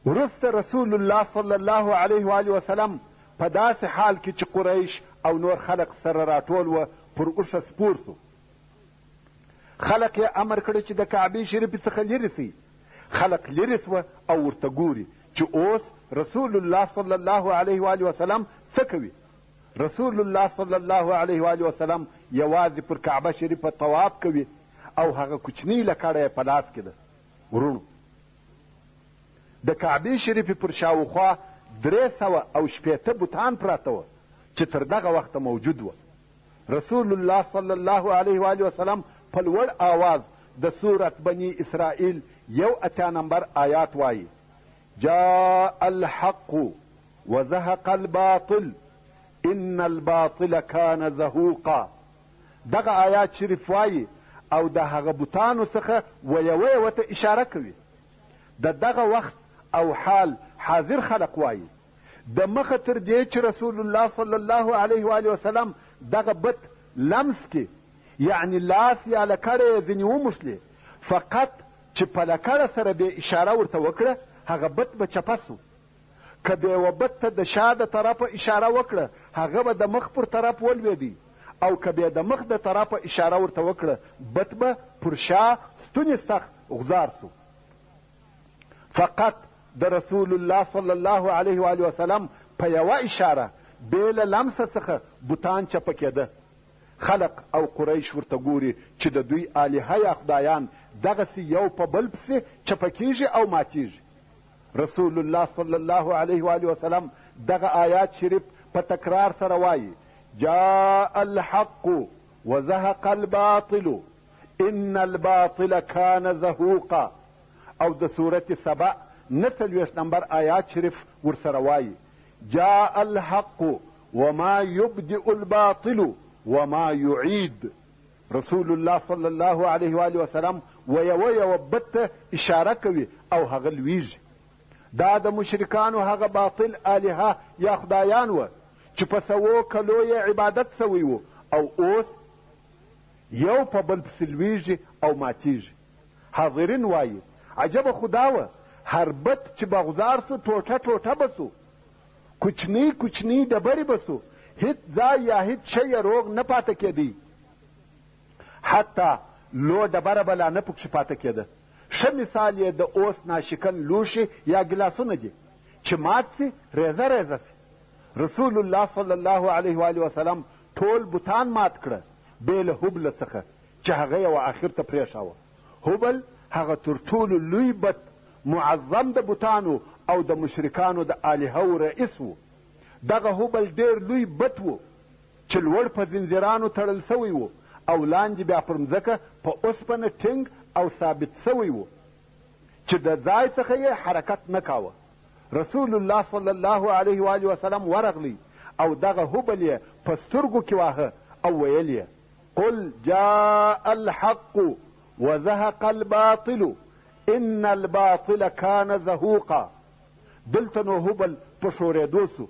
وروسته رسول الله صلی الله علیه و وسلم په داسې حال کې چې قریش او نور خلق سره راټول و پر اوښه سپور سو. خلق یې امر کړی چې د کعبې شریفې څخه لرې سي. خلق لرې سوه او ورته ګوري چې اوس رسول الله صلی الله علیه و وسلم څه کوي. رسول الله صلی الله علیه و وسلم یوازې پر کعبه شریفه طواف کوي او هغه کوچنۍ لکړه یې په لاس کې ده. ورونو، د کعبې شریفې پر شاوخوا 360 بوتان پراته وه چې تر دغه وخته موجود وه. رسول الله صلی الله علیه و وسلم په لوړ آواز د سورت بني اسرائیل 81 نمبر آیات وایي، جاء الحق وزهق الباطل ان الباطل كان زهوقا. دغه آیات شریف وایي او د هغه بوتانو څخه ویوه ورته اشاره کوي. د دغه وخت او حال حاضر خلق وایي د مخه تر دې چې رسول الله صلی الله علیه و وسلم دغه بت لمس کې، یعنی لاس یا لکړه یې ځینې وموښلې، فقط چې په لکړه سره به اشاره ورته وکړه هغه بت به چپه سو. که به یوه بت ته د شا د طرفه اشاره وکړه هغه به د مخ پر طرف ولوېدی، او که به د مخ د طرفه اشاره ورته وکړه بت به پر شا ستونې سخت غزار سو. فقط د رسول الله صلی الله علیه و وسلم په یوه اشاره بې له لمسه څخه بوتان چپه کېده. خلق او قریش ورته ګوري چې د دوی الهه یا خدایان دغسې یو په بل پسې چپه کېږي او ماتېږي. رسول الله صلی الله علیه و وسلم دغه آیات شریف په تکرار سره وایي: جاء الحق وزهق الباطل ان الباطل كان زهوقا. او د سورت سبع 49 نمبر آیات شریف ورسره وایي: جاء الحق وما يبدئ الباطل وما يعيد. رسول الله صلی الله علیه و وسلم یوه بت ته اشاره کوي او هغه لویږي. دا د مشرکانو هغه باطل الهه یا خدایان وه چې په سوو کلو یې عبادت سوی و او اوس یو په بل پسې لویږي او ماتیږي. حاضرین وایي عجبه خو دا وه هر بت چې بغزار سو ټوټه ټوټه به سو، کوچنی کوچنی ډبرې به سو، هیڅ ځای یا هیڅ شی روغ نه پاته کېدی، حتی لو ډبره به لا نه پکښې پاته کېده. ښه مثال یې د اوس ناشکن لوښي یا ګلاسونه دي چې مات سي ریزه ریزه سي. رسول الله صلی الله علیه و وسلم ټول بوتان مات کړه بې له هبل څخه چې هغه یې اخر ته پرېښاوه. هبل هغه تر ټولو لوی بت معظم د بوتانو او د مشرکانو د الهو رئیس و. دغه هبل ډېر لوی بت و چې لوړ په زنځیرانو تړل سوی و او لاندې بیا پر مځکه په اوسپنه ټینګ او ثابت سوی و چې د ځای څخه یې حرکت نه کاوه. رسول الله صلی الله علیه و وسلم ورغلی او دغه هبل یې په سترګو کې واهه او ویل یې: قل جاء الحق وزهق الباطل ان الباطل كان زهوقا. دلته نو هبل په ښورېدو سو،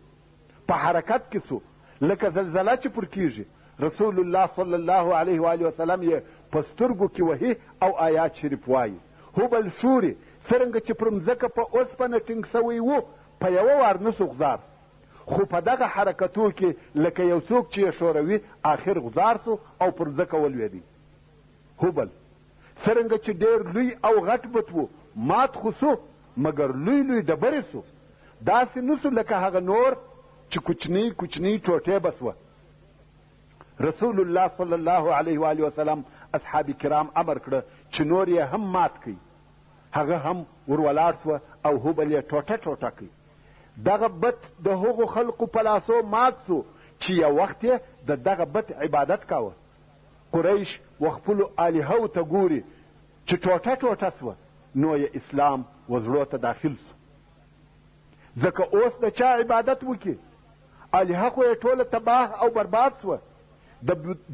په حرکت کې سو لکه زلزله چې پر کېږي. رسول الله صلی الله علیه و وسلم یې په سترګو کې وهي او آیات شریف وایي: هبل شوري څرنګه چې پر مځکه په اوسپنه ټینګ سوی و په یوه وار نسو غزار، خو په دغه حرکتو کې لکه یو څوک چې یې ښوروي آخر غزار سو او پر مځکه ولوېدی. هبل څرنګه چې ډېر لوی او غټ بت و مات خو سو مګر لوی لوی ډبرې سو، داسې نسو لکه هغه نور چې کوچنی کوچنی ټوټې به سوه. رسول الله صلی الله علیه و وسلم اصحاب کرام امر کړه چې نور یې هم مات کړي. هغه هم ورولاړ سوه او هبل یې ټوټه ټوټه کړي. دغه بت د هغو خلقو په لاسو مات سو چې یو وخت یې د دغه بت عبادت کاوه. قریش وخپلو الهو ته ګوري چې ټوټه ټوټه سوه، نو یې اسلام وزړو ته داخل سو. ځکه اوس د چا عبادت وکړي؟ الهه خو یې ټوله تباه او برباد سوه.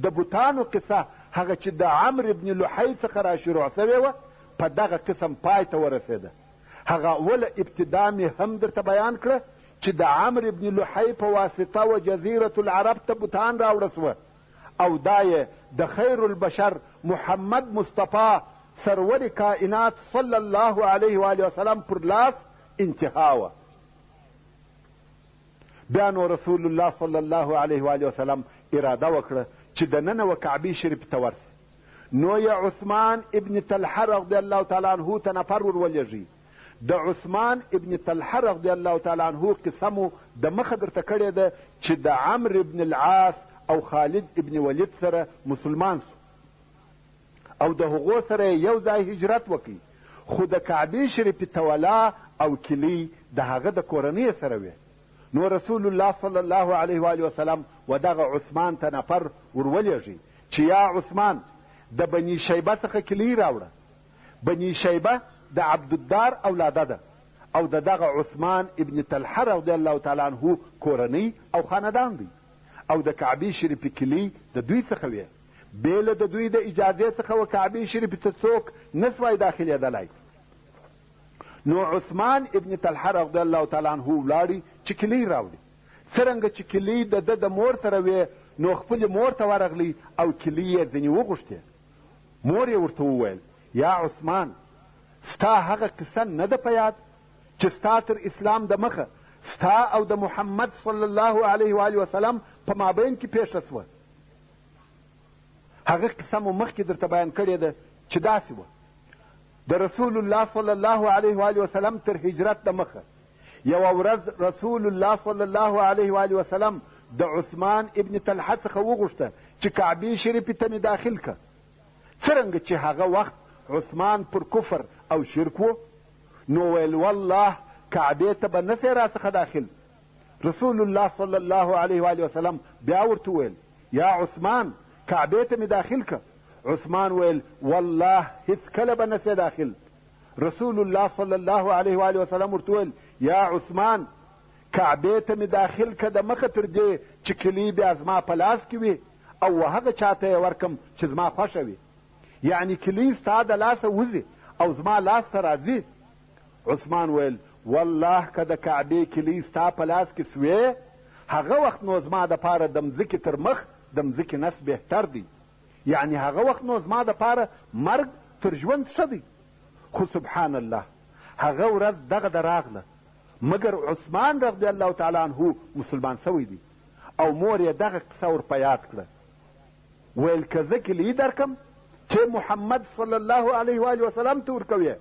د بوتانو قصه هغه چې د عمرو بن لحی څخه را شروع سوې وه په دغه قسم پای ته ورسېده. هغه اوله ابتدا مې هم درته بیان کړه چې د عمرو بن لحی په واسطه و جزیرة العرب ته بوتان راوړه سوه او دا یې د خیر البشر محمد مصطفی سرور کائنات صلی الله علیه و وسلم پر لاس انتها وه. بیا نو رسول الله صلی الله علیه و وسلم اراده وکړه چې دننه و کعبې شریف ته ورسي. نو یې عثمان ابن طلحه رضی الله تعالی عنه ته نفر ورولېږي. د عثمان ابن طلحه رضی الله تعالی عنه قصه مو د مخه درته کړې ده چې د عمرو ابن العاص او خالد ابن ولید سره مسلمان سو او د هغو سره یو ځای هجرت وکړي، خو د کعبې شریف تولا او کلی د هغه د کورنۍ سره وې. نو رسول الله صلی الله علیه و وسلم و دغه عثمان ته نفر ورولېږي چې یا عثمان د بني شیبه څخه کلی راوړه. بني شیبه د عبدالدار اولاده ده او د دغه عثمان ابن طلحه رضی الله تعالی عنه کورنۍ او خاندان دی او د کعبې شریف کلی د دوی څخه وې. بېله د دوی د اجازې څخه و کعبې شریف ته څوک نسوای داخلېدلی. نو عثمان ابن طلحه رضی الله تعالی عنه ولاړی چې کلی راوړي. څرنګه چې کلی د ده د مور سره وې نو خپلې مور ته ورغلی او کلی یې ځینې وغوښتې. مور یې ورته وویل: یا عثمان، ستا هغه قصه نه ده په یاد چې ستا تر اسلام د مخه ستا او د محمد صلی الله علیه و وسلم په مابین کې پیښه سوه؟ هغه قصه مو مخکې درته بیان کړې ده چې داسې وه: د رسول الله صلی الله علیه و وسلم تر هجرت د مخه یوه ورځ رسول الله صلی الله علیه و وسلم د عثمان ابن طلحه څخه وغوښته چې کعبې شریفې ته مې داخل که. څرنګه چې هغه وخت عثمان پر کفر او شرک و، نو ویل والله کعبې ته به نسې راڅخه داخل. رسول الله صلی الله علیه و وسلم بیا ورته وویل یا عثمان کعبې ته مې داخل که. عثمان ویل والله هیڅکله به نسې داخل. رسول الله صلی الله علیه و وسلم ورته ویل یا عثمان کعبې ته مې داخل که د مخه تر دې چې کلي بیا زما په لاس کې وي او هغه چاته یې ورکم چې زما خوښه وي. یعنی کلي ستا د لاسه وځي او زما لاس ته راځي. عثمان ویل والله که د کعبې کلي ستا په لاس کې سوې هغه وخت نو زما دپاره د مځکې تر مخ د مځکې نس بهتر دی. یعنی هغه وخت نو زما دپاره مرګ تر ژوند ښه دی. خو سبحان الله هغه ورځ دغه د راغله مګر عثمان رضی الله تعالی عنه مسلمان سوی دی او مور یې دغه قصه ور په یاد کړه. ویل که زه کلي درکم چې محمد صلی الله علیه و وسلم ته ورکوې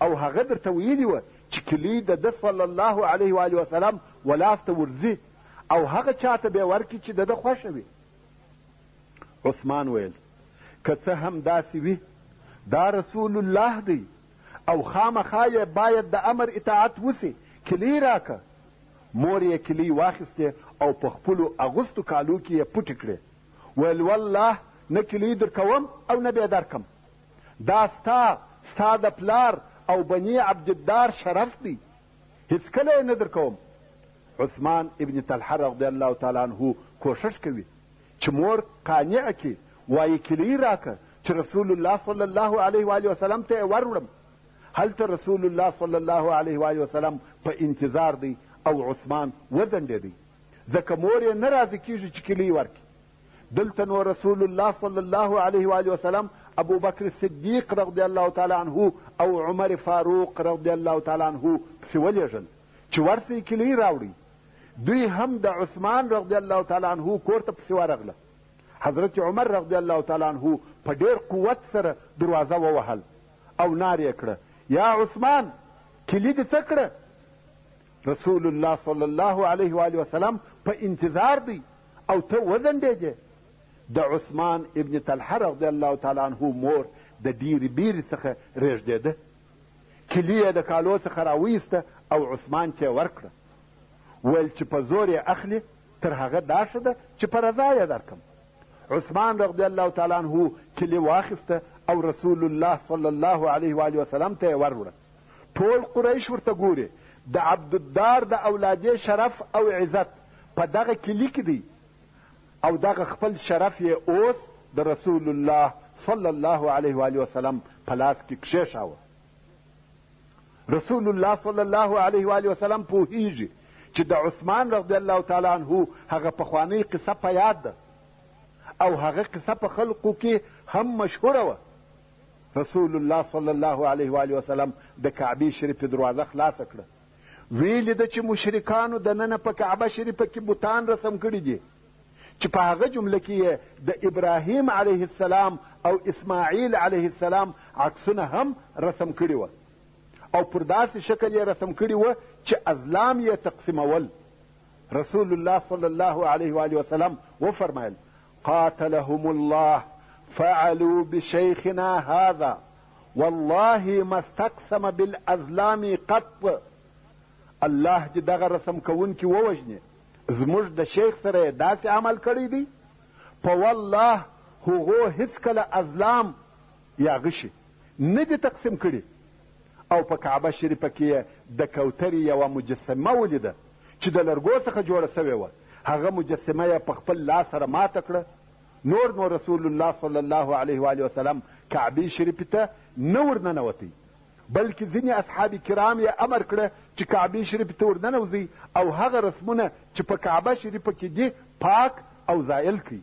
او هغه درته ویلي وه چې کلي د ده صلی الله علیه و وسلم ولاس ته ورځي او هغه چاته به یې ورکړي چې د ده خوښه وي. عثمان ویل که څه هم داسې وي دا رسول الله دی او خامخا یې باید د امر اطاعت وسي. کلي راکه. مور یې کلي واخیستې او په خپلو اغوستو کالو کې یې پټې کړې. ویل والله نه کلي در کوم او نه به درکم. دا ستا د پلار او بني عبدالدار شرف دی، هیڅکله یې نه در کوم. عثمان ابن طلحه رضی الله تعالی عنه کوشش کوي چې مور قانعه کړي، وایي کلي راکه چې رسول الله صلی الله علیه و وسلم ته یې وروړم. هلته رسول الله صلی الله علیه و وسلم په انتظار دی او عثمان وځنډېدی ځکه مور یې نه راضي کېږي چې کلي ورکړي. دلته نو رسول الله صلی الله علیه و وسلم ابو بکر صدیق رضی الله تعالی عنه او عمر فاروق رضی الله تعالی عنه پسې ولېږل چې ورسئ کلي راوړي. دوی هم د عثمان رضی الله تعالی عنه کور ته پسې ورغله. حضرت عمر رضی الله تعالی عنه په ډېر قوت سره دروازه ووهل او نارې کړه یا عثمان کلي دې څه کړه؟ رسول الله صلی الله علیه و وسلم په انتظار دی او ته وځنډېږې. د عثمان ابن طلحه رضی الله تعالی عنه مور د ډېرې بیرې څخه رېږدېده. کلي یې د کالو څخه راویسته او عثمان ته یې ورکړه. ویل چې په زور یې اخلي تر هغه دا ښه ده چې په رضا یې درکم. عثمان رضی الله تعالی عنه کلي واخیسته او رسول الله صلی الله علیه و وسلم ته یې وروړه. ټول قریش ورته ګوري. د عبدالدار د اولادې شرف او عزت په دغه کلي کې دی او دغه خپل شرف یې اوس د رسول الله صلی الله علیه و وسلم په لاس کې کښېښاوه. رسول الله صلی الله علیه و وسلم پوهیږي چې د عثمان رضی الله تعالی عنه هغه پخوانۍ قصه په یاد ده او هغه قصه په خلقو کې هم مشهوره وه. رسول الله صلی الله علیه و وسلم د کعبې شریفې دروازه خلاصه کړه. ویلې ده چې مشرکانو دننه په کعبه شریفه کې بوتان رسم کړي دي چې په هغه جمله کې یې د ابراهیم علیه السلام او اسماعیل علیه السلام عکسونه هم رسم کړي وه او پر داسې شکل یې رسم کړي وه چې ازلام یې تقسیمول. رسول الله صلی الله علیه و وسلم وفرمایل قاتلهم الله فعلوا بشيخنا هذا والله ما استقسم بالازلام قط. الله دې دغه رسم کوونکي ووژني، زموږ د شیخ سره یې داسې عمل کړی دی په والله هغو هیڅکله ازلام یا غشي نه دي تقسیم کړي. او په کعبه شریفه کې د کوترې یوه مجسمه ولیده چې د لرګو څخه جوړه سوې وه. هغه مجسمه یې په خپل لاس سره ماته کړه. نو رسول الله صلی الله علیه و وسلم کعبې شریفې ته نه ورننوتی بلکې ځینې اصحاب کرام یې امر کړه چې کعبې شریفې ته ورننوځي او هغه رسمونه چې په کعبه شریفه کې دي پاک او زایل کړي.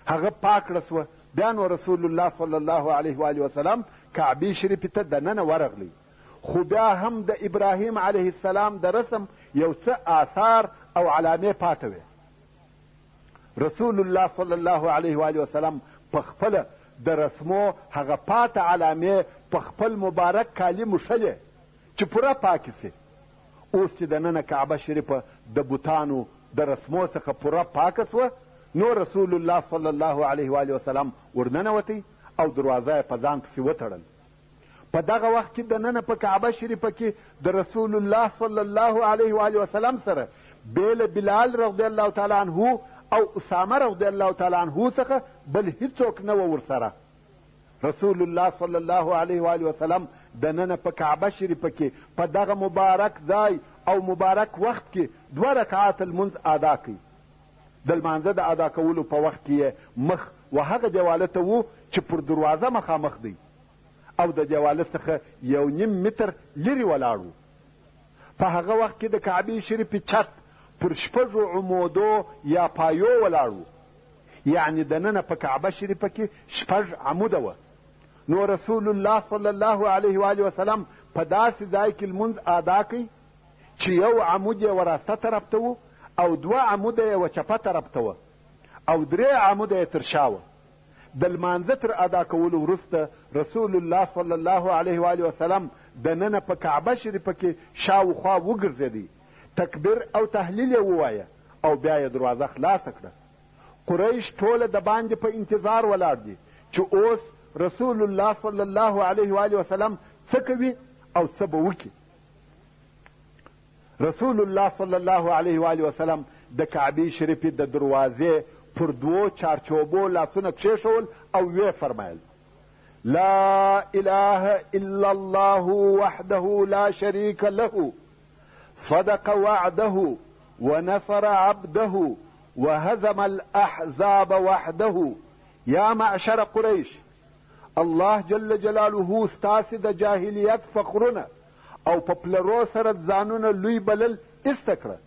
هغه پاک کړه سوه. بیا نو رسول الله صلی الله علیه و وسلم کعبې شریفې ته دننه ورغلی. خو بیا هم د ابراهیم علیه السلام د رسم یو څه آثار او علامې پاته وې. رسول الله صلی الله علیه و وسلم په خپله د رسمو هغه پاته علامې په خپل مبارک کالي موښلې چې پوره پاکې سي. اوس چې دننه کعبه شریفه د بوتانو د رسمو څخه پوره پاکه سوه نو رسول الله صلی الله علیه و وسلم ورننوتی او دروازه یې په ځان پسې وتړل. په دغه وخت کې دننه په کعبه شریفه کې د رسول الله صلی الله علیه و وسلم سره بېله بلال رضی الله تعالی عنه او اسامه رضی الله تعالی عنه څخه بل هیڅوک نه و ورسره. رسول الله صلی الله علیه و وسلم دننه په کعبه شریفه کې په دغه مبارک ځای او مبارک وخت کې 2 رکعات المنځ ادا کوي. د لمانځه د ادا کولو په وخت کې مخ و هغه دیواله ته و چې پر دروازه مخامخ دی او د دیواله څخه 1.5 متر لرې ولاړ و. په هغه وخت کې د کعبې شریفې چت پر 6 عمودو یا پایو ولاړ و، یعنی دننه په کعبه شریفه کې 6 عموده وه. نو رسول الله صلی الله علیه و وسلم په داسې ځای کې لمونځ ادا کوي چې 1 عمود یې وراسته طرف ته و او 2 عموده یې وچپه طرف ته وه او 3 عموده یې تر شا وه. د لمانځه تر ادا کولو وروسته رسول الله صلی الله علیه و وسلم دننه په کعبه شریفه کې شاوخوا وګرځېدی، تکبیر او تحلیل یې ووایه او بیا یې دروازه خلاصه کړه. قریش ټوله د باندې په انتظار ولاړ دي چې اوس رسول الله صلی الله علیه و وسلم څه کوي او څه به وکړي. رسول الله صلی الله علیه و وسلم د کعبې شریفې د دروازې پر 2 چارچوبو لاسونه کښېښول او ویې فرمایل: لا اله الا الله وحده لا شریک له صدق وعده ونصر عبده وهزم الاحزاب وحده. یا معشر قریش، الله جل جلاله ستاسې د جاهلیت فخرونه او په پلرو سره ځانونه لوی بلل ایسته کړه.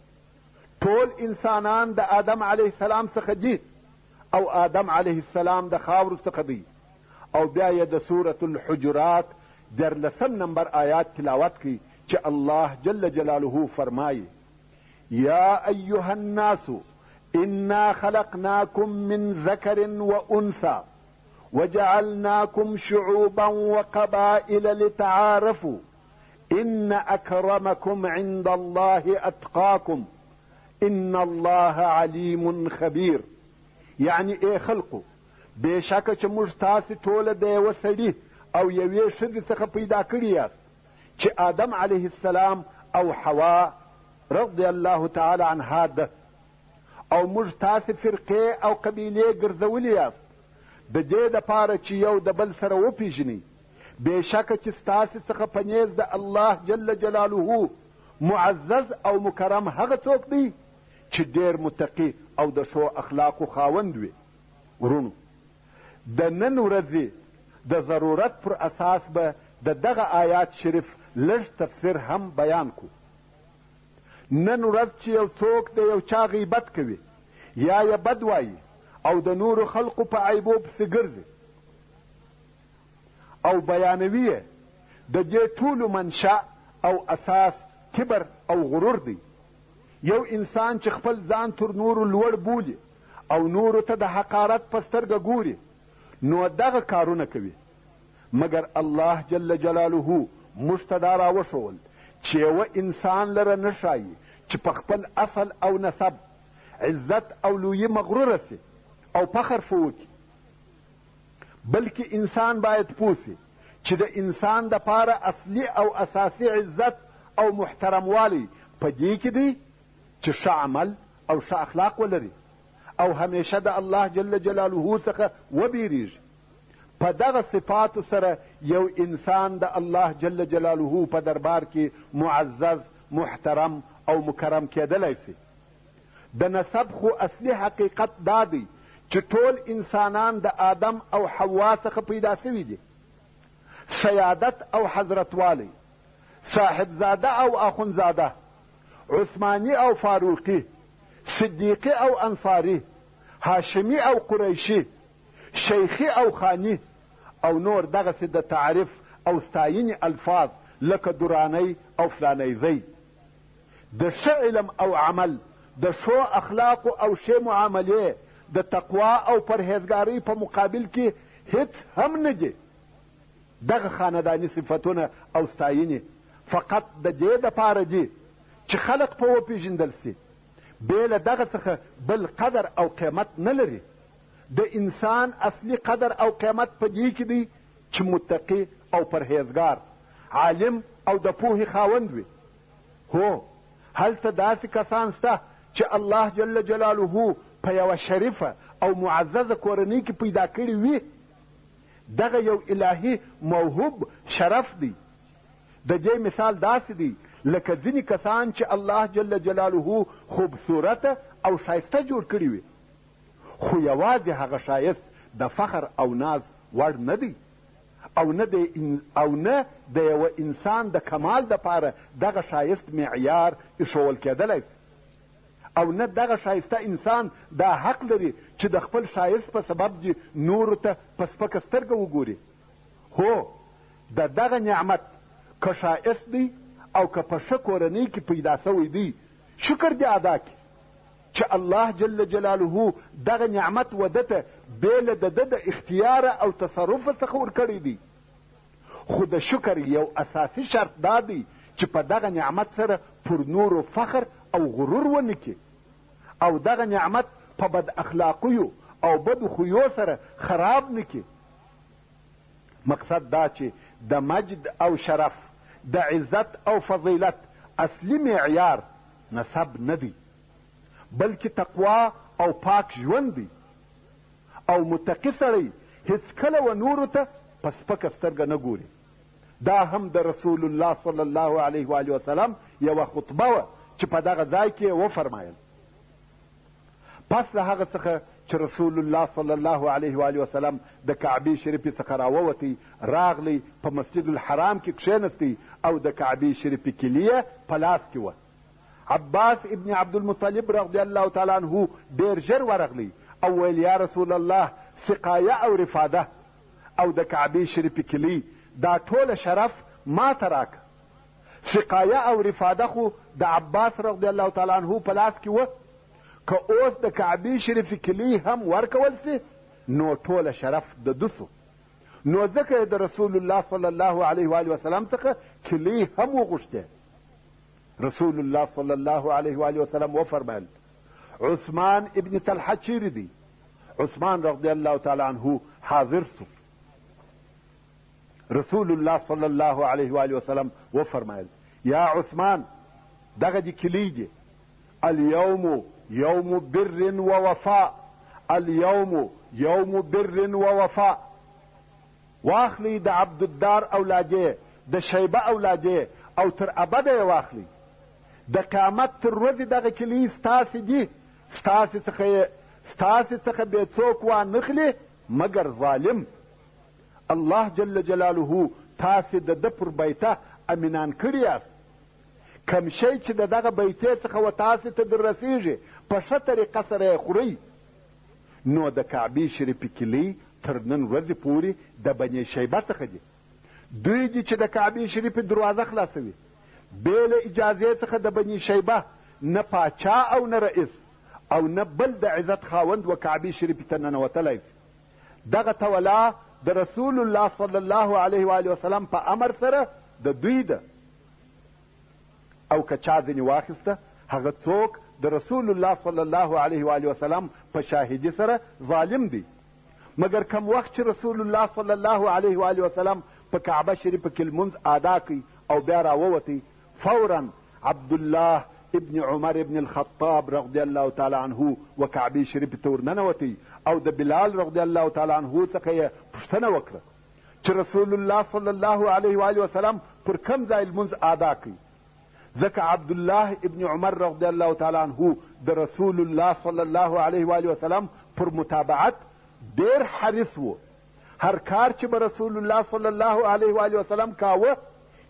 ټول انسانان د آدم علیه السلام څخه دي او آدم علیه السلام د خاورو څخه دی. او بیا یې د سورة الحجرات 14 نمبر آیات تلاوت کی چې الله جل جلاله فرمایي: یا ایها الناس انا خلقناکم من ذکر وانثى وجعلناكم شعوبا وقبائل لتعارفوا ان اکرمکم عند الله اتقاکم ان الله علیم خبیر. یعنی ای خلقو، بېشکه چې موږ تاسې ټوله د یوه سړي او یوې ښځې څخه پیدا کړي یاست چې آدم علیه السلام او حوا رضی الله تعالی عنها ده، او موږ تاسې فرقې او قبیلې ګرځولي یاست د دې دپاره چې یو د بل سره وپېژنئ. بېشکه چې ستاسې څخه په نیز د الله جل جلاله معزز او مکرم هغه څوک دی چې ډېر متقي او د ښو اخلاقو خاوند وي. ورونو، د نن ورځې د ضرورت پر اساس به د دغه آیات شریف لږ تفسیر هم بیان کو. نن ورځ چې یو څوک د یو چا غیبت کوي یا یې بد وایي او د نورو خلقو په عیبو پسې ګرځي او بیانوي یې، د دې ټولو منشأ او اساس کبر او غرور دی. یو انسان چې خپل ځان تر نورو لوړ بولي او نورو ته د حقارت په سترګه ګوري نو دغه کارونه کوي. مګر الله جل جلاله موږ ته دا راوښول چې یوه انسان لره نه ښایي چې په خپل اصل او نسب عزت او لویي مغروره سي او فخر فوکي، بلکې انسان باید پوه سي چې د انسان دپاره اصلي او اساسي عزت او محترموالی په دې کې دی چې ښه عمل او ښه اخلاق ولري او همیشه د الله جل جلاله څخه وبیریږي. په دغه صفاتو سره یو انسان د الله جل جلاله په دربار کې معزز، محترم او مکرم کېدلی سي. د نسب خو اصلي حقیقت دا دی چې ټول انسانان د آدم او حوا څخه پیدا سوي دي. سیادت او حضرتوالی، صاحبزاده او اخونزاده، عثماني او فاروقي، صدیقي او انصاري، هاشمي او قریشي، شیخي او خاني او نور دغسې د تعریف او ستاینې الفاظ لکه درانۍ او فلانیزۍ. د ښه علم او عمل، د ښو اخلاقو او ښې معاملې، د تقوا او پرهیزګارۍ په مقابل کې هیڅ هم نه دي. دغه خانداني صفتونه او ستاینې فقط د دې دپاره دي چې خلق په وپېژندل سي بې له دغه څخه بل قدر او قیمت نه لري. د انسان اصلي قدر او قیمت په دې کې دی چې متقي او پرهیزګار، عالم او د پوهې خاوند وي. هو هلته داسې کسان شته چې الله جل جلاله په یوه شریفه او معززه کورنۍ کې پیدا کړي وي. دغه یو الهي موهوب شرف دی. د دې مثال داسې دی لکه ځینې کسان چې الله جل جلاله خوبصورته او ښایسته جوړ کړي وي، خو یوازې هغه ښایست د فخر او ناز وړ نه دی، او نه د یوه انسان د کمال دپاره دغه ښایست معیار ایښول کېدلی سي، او نه دغه ښایسته انسان دا حق لري چې د خپل ښایست په سبب دې نورو ته په سپکه سترګه وګوري. هو د دغه نعمت که ښایست دی او که په ښه کورنۍ کې پیدا سوی دی، شکر دې ادا کړي چې الله جل جلاله دغه نعمت وده ته بې له د ده د اختیاره او تصرفه څخه ورکړی دی. خو د شکر یو اساسي شرط دا دی چې په دغه نعمت سره پر نورو فخر او غرور ونه کړي او دغه نعمت په بد اخلاقیو او بدو خویو سره خراب نه کړي. مقصد دا چې د مجد او شرف، د عزت او فضیلت اصلي معیار نسب نه دی، بلکې تقوا او پاک ژوند دی. او متقي سړی هیڅکله و نورو ته په سپکه سترګه نه ګوري. دا هم د رسول الله صلی الله علیه و آله وسلم یوه خطبه وه چې په دغه ځای کې وفرمایل. پس له هغه څخه چې رسول الله صلی الله علیه و آله وسلم د کعبې شریفې څخه راووتی، راغلی په مسجد الحرام کې کښېنستی او د کعبې شریفې کلیه په لاس کې وه. عباس ابن عبدالمطلب رضی الله تعالی عنه ډېر ژر ورغلی او ویل یا رسول الله سقایه او رفاده او د کعبې شریفې کلی دا ټوله شرف ما ته راکه. سقایه او رفاده خو د عباس رضی الله تعالی عنه په لاس کې وه، که اوس د کعبې شریفې کلی هم ورکول سي نو ټوله شرف د ده سو. نو ځکه د رسول الله صلی الله علیه و آله وسلم څخه کلی هم وغوښتې. رسول الله صلی الله علیه و آله وسلم وفرمایل عثمان ابن طلحه چیرې دی؟ عثمان رضی الله تعالی عنه حاضر سو. رسول الله صلی الله علیه و آله وسلم وفرمایل یا عثمان دغه دی کلی دی، اليوم یوم بر و وفاء، اليوم یوم بر و وفاء. واخلی د عبدالدار اولادې، د شیبه اولادې او تر ابده یې واخلی. د قیامت تر ورځې دغه کلی ستاسې دي، ستاسې څخه بې څوک وانخلي مګر ظالم. الله جل جلاله تاسې د ده پر بیته امینان کړي یاست. کم شی چې د دغه بیتې څخه و تاسې ته در رسیږي په ښه طریقه سره یې خورئ. نو د کعبې شریفې کلی تر نن ورځې پورې د بني شیبه څخه دي. دوی دي چې د کعبې شریفې دروازه خلاصوي. بې له اجازې څخه د بني شیبه نه پاچا او نه رئیس او نه بل د عزت خاوند و کعبې شریفې ته ننوتلی سي. دغه تولا د رسول الله صلی الله علیه و آله وسلم په امر سره د دوی ده، او که چا ځینې واخیسته هغه څوک د رسول الله صلی الله علیه و آله وسلم په شاهدي سره ظالم دی. مګر کم وخت چې رسول الله صلی الله علیه و آله وسلم په کعبه شریفه کې لمونځ ادا کړي او بیا راووتی، فورا عبدالله ابن عمر ابن الخطاب رضی الله تعالی عنه و کعبې شریفې ته ورننوتی او د بلال رضی الله تعالی عنه څخه یې پوښتنه وکړه چې رسول الله صلی الله علیه و آله وسلم پر کوم ځای لمونځ ادا کړي. ځکه عبدالله ابن عمر رضی الله تعالی عنه د رسول الله صلی الله علیه و آله وسلم پر متابعت ډېر حریص و. هر کار چې به رسول الله صلی الله علیه و آله وسلم کاوه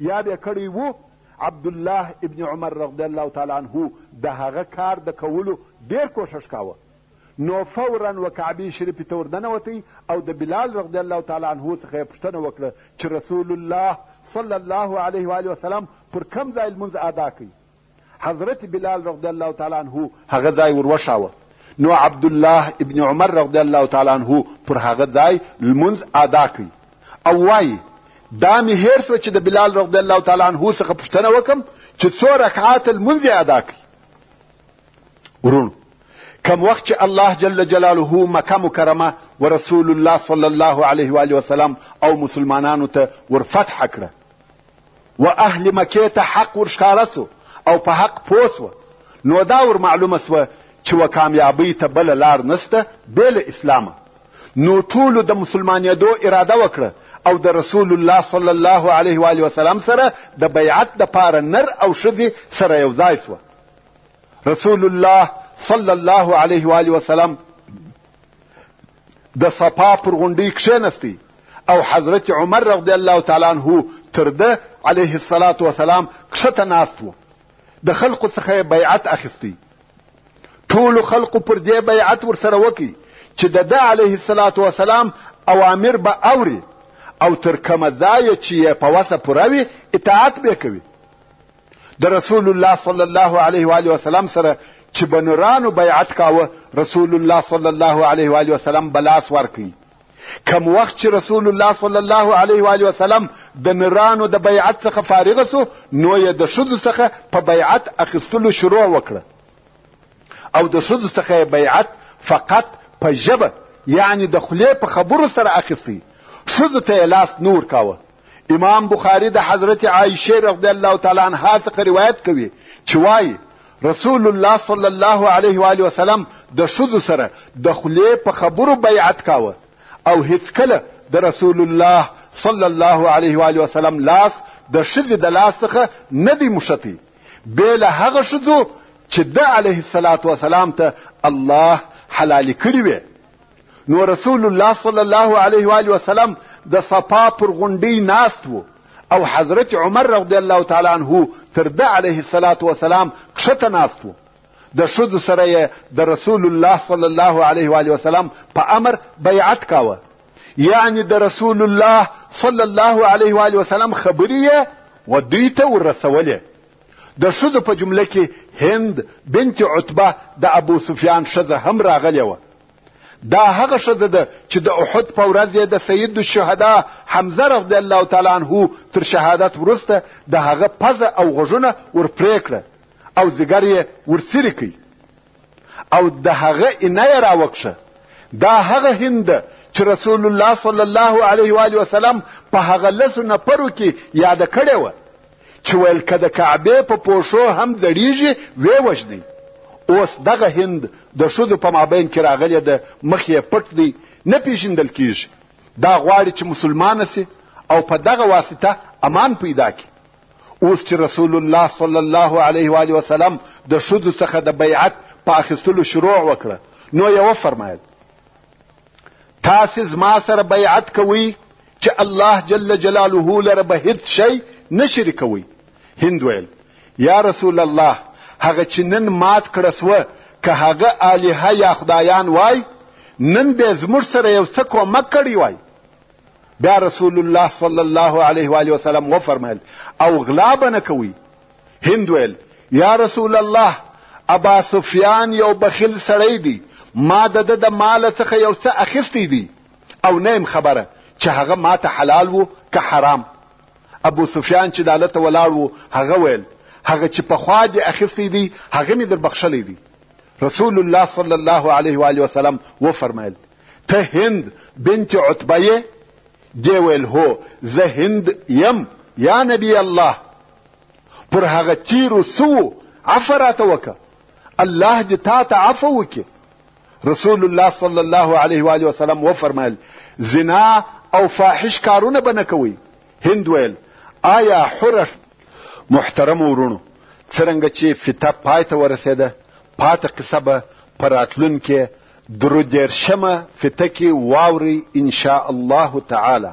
یا به کړی وو، عبدالله ابن عمر رضی الله تعالی عنه د هغه کار د کولو ډېر کوشش کاوه. نو فورا و کعبې شریفې ته ورننوتی او د بلال رضی الله تعالی عنه څخه یې پوښتنه وکړه چې رسول الله صلی الله علیه و آله وسلم پر کوم ځای لمونځ ادا کوي. حضرت بلال رضی الله تعالی عنه هغه ځای وروښاوه. نو عبدالله ابن عمر رضی الله تعالی عنه پر هغه ځای لمونځ ادا کوي او وایي دا مې هېر شوه چې د بلال رضی الله تعالی عنه څخه پوښتنه وکړم چې 2 رکعات لمونځ یې ادا کړي. ورونو کم وخت چې الله جل جلاله مکه مکرمه ورسول الله صلی الله علیه و آله وسلم او مسلمانانو ته ورفتح کړه و اهل مکې ته حق ورښکاره سو او په حق پوه سوه، نو دا ور معلومه سوه چې و کامیابۍ ته بله لار نسته بېله اسلامه. نو ټولو د مسلمانېدو اراده وکړه او د رسول الله صلی الله علیه و آله وسلم سره د بیعت دپاره نر او ښځې سره یو ځای سوه. رسول الله صلی الله علیه و آله وسلم د صفا پر غونډۍ کښېنستی او حضرت عمر رضی الله تعالی عنه تر ده علیه الصلاة والسلام کښته ناست و. د خلقو څخه بیعت اخیستی. ټولو خلقو پر دې بیعت ورسره وکړي چې د ده علیه الصلاة والسلام اوامر به اوري او تر کومه ځایه چې یې په وسه پوره وي اطاعت به کوي. د رسول الله صلی الله علیه و آله وسلم سره چې به نورانو بیعت کاوه، رسول الله صلی الله علیه و آله وسلم به لاس ورکوي. کم وخت چې رسول الله صلی الله علیه و آله وسلم د نورانو د بیعت څخه فارغ سو، نو یې د ښځو څخه په بیعت اخیستلو شروع وکړه او د ښځو څخه بیعت فقط په ژبه یعنی د خولې په خبرو سره اخیستی، ښځو ته یې لاس نور کاوه. امام بخاری د حضرت عایشه رضی الله تعالی عنها څخه روایت کوي چې وایي رسول الله صلی الله علیه و آله وسلم د ښځو سره د خولې په خبرو بیعت کاوه او هیڅکله د رسول الله صلی الله علیه و آله وسلم لاس د ښځې د لاس څخه نه دی موښتی بې له هغه ښځو چې ده علیه الصلاة والسلام ته الله حلالې کړي وې. نو رسول الله صلی الله علیه و آله وسلم د صفا پر غونډۍ ناست و او حضرت عمر رضی الله تعالی عنه تر ده علیه الصلاة والسلام کښته ناست و. د ښځو سره یې د رسول الله صلی الله علیه و آله وسلم په امر بیعت کاوه، یعنی د رسول الله صلی الله علیه و آله وسلم خبرې یې و دوی ته ورسولې. د ښځو په جمله کې هند بنت عتبه د ابو سفیان ښځه هم راغلې وه. دا هغه ښځه ده چې د احد په ورځ یې د سید الشهدا حمزه رضی الله تعالی عنه تر شهادت وروسته د هغه پزه او غوږونه ورپرې کړه او ځیګر یې ورڅیرې کړي او د هغه اینه یې راوکشه. دا هغه هند ده چې رسول الله صلی الله علیه و آله وسلم په هغه 10 نفرو کې یاده کړې وه چې ویل که د کعبې په پوښو هم ځړیږي ویې وژنئ. اوس دغه هند د ښځو په مابین کې راغلی ده، مخ یې پټ دی، نه پیژندل کیږي. دا غواړي چې مسلمانه سي او په دغه واسطه امان پیدا کړي. اوس چې رسول الله صلی الله علیه و آله وسلم د ښځو څخه د بیعت په اخیستلو شروع وکړه، نو یې وفرمایل تاسې زما سره بیعت کوئ چې الله جل جلاله لره به هیڅ شی نه شریکوئ. هند ویل یا رسول الله هغه چې نن مات کړه سوه که هغه الهه یا خدایان وای، نن به زموږ سره یو څه کومک کړی وای. بیا رسول الله صلی الله علیه و آله وسلم وفرمایل او غلا به نه کوئ. هند ویل یا رسول الله ابا سفیان یو بخیل سړی دی، ما د ده د مال څخه یو څه اخیستی دی او نه یم خبره چې هغه ما ته حلال و که حرام. ابو سفیان چې دالته ولاړ و هغه ویل هغه چې پخوا دې اخیستی دی هغه مې در بخښلی دی. رسول الله صلی الله علیه و آله وسلم وفرمایل ته هند بنت عتبه یې؟ دی ویل هو زه هند یم یا نبی الله. پر هغه تیرو سوو عفو راته وکړه، الله دې تا ته عفو وکړي. رسول الله صلی الله علیه و آله وسلم وفرمایل زنا او فاحش کارونه به نه کوئ. هند ویل آیا حره؟ محترم ورونو، څرنګه چې فتح پای ته ورسېده، پاته قصه به په راتلونکې 13مه فتح کې واورئ ان شاء الله تعالی.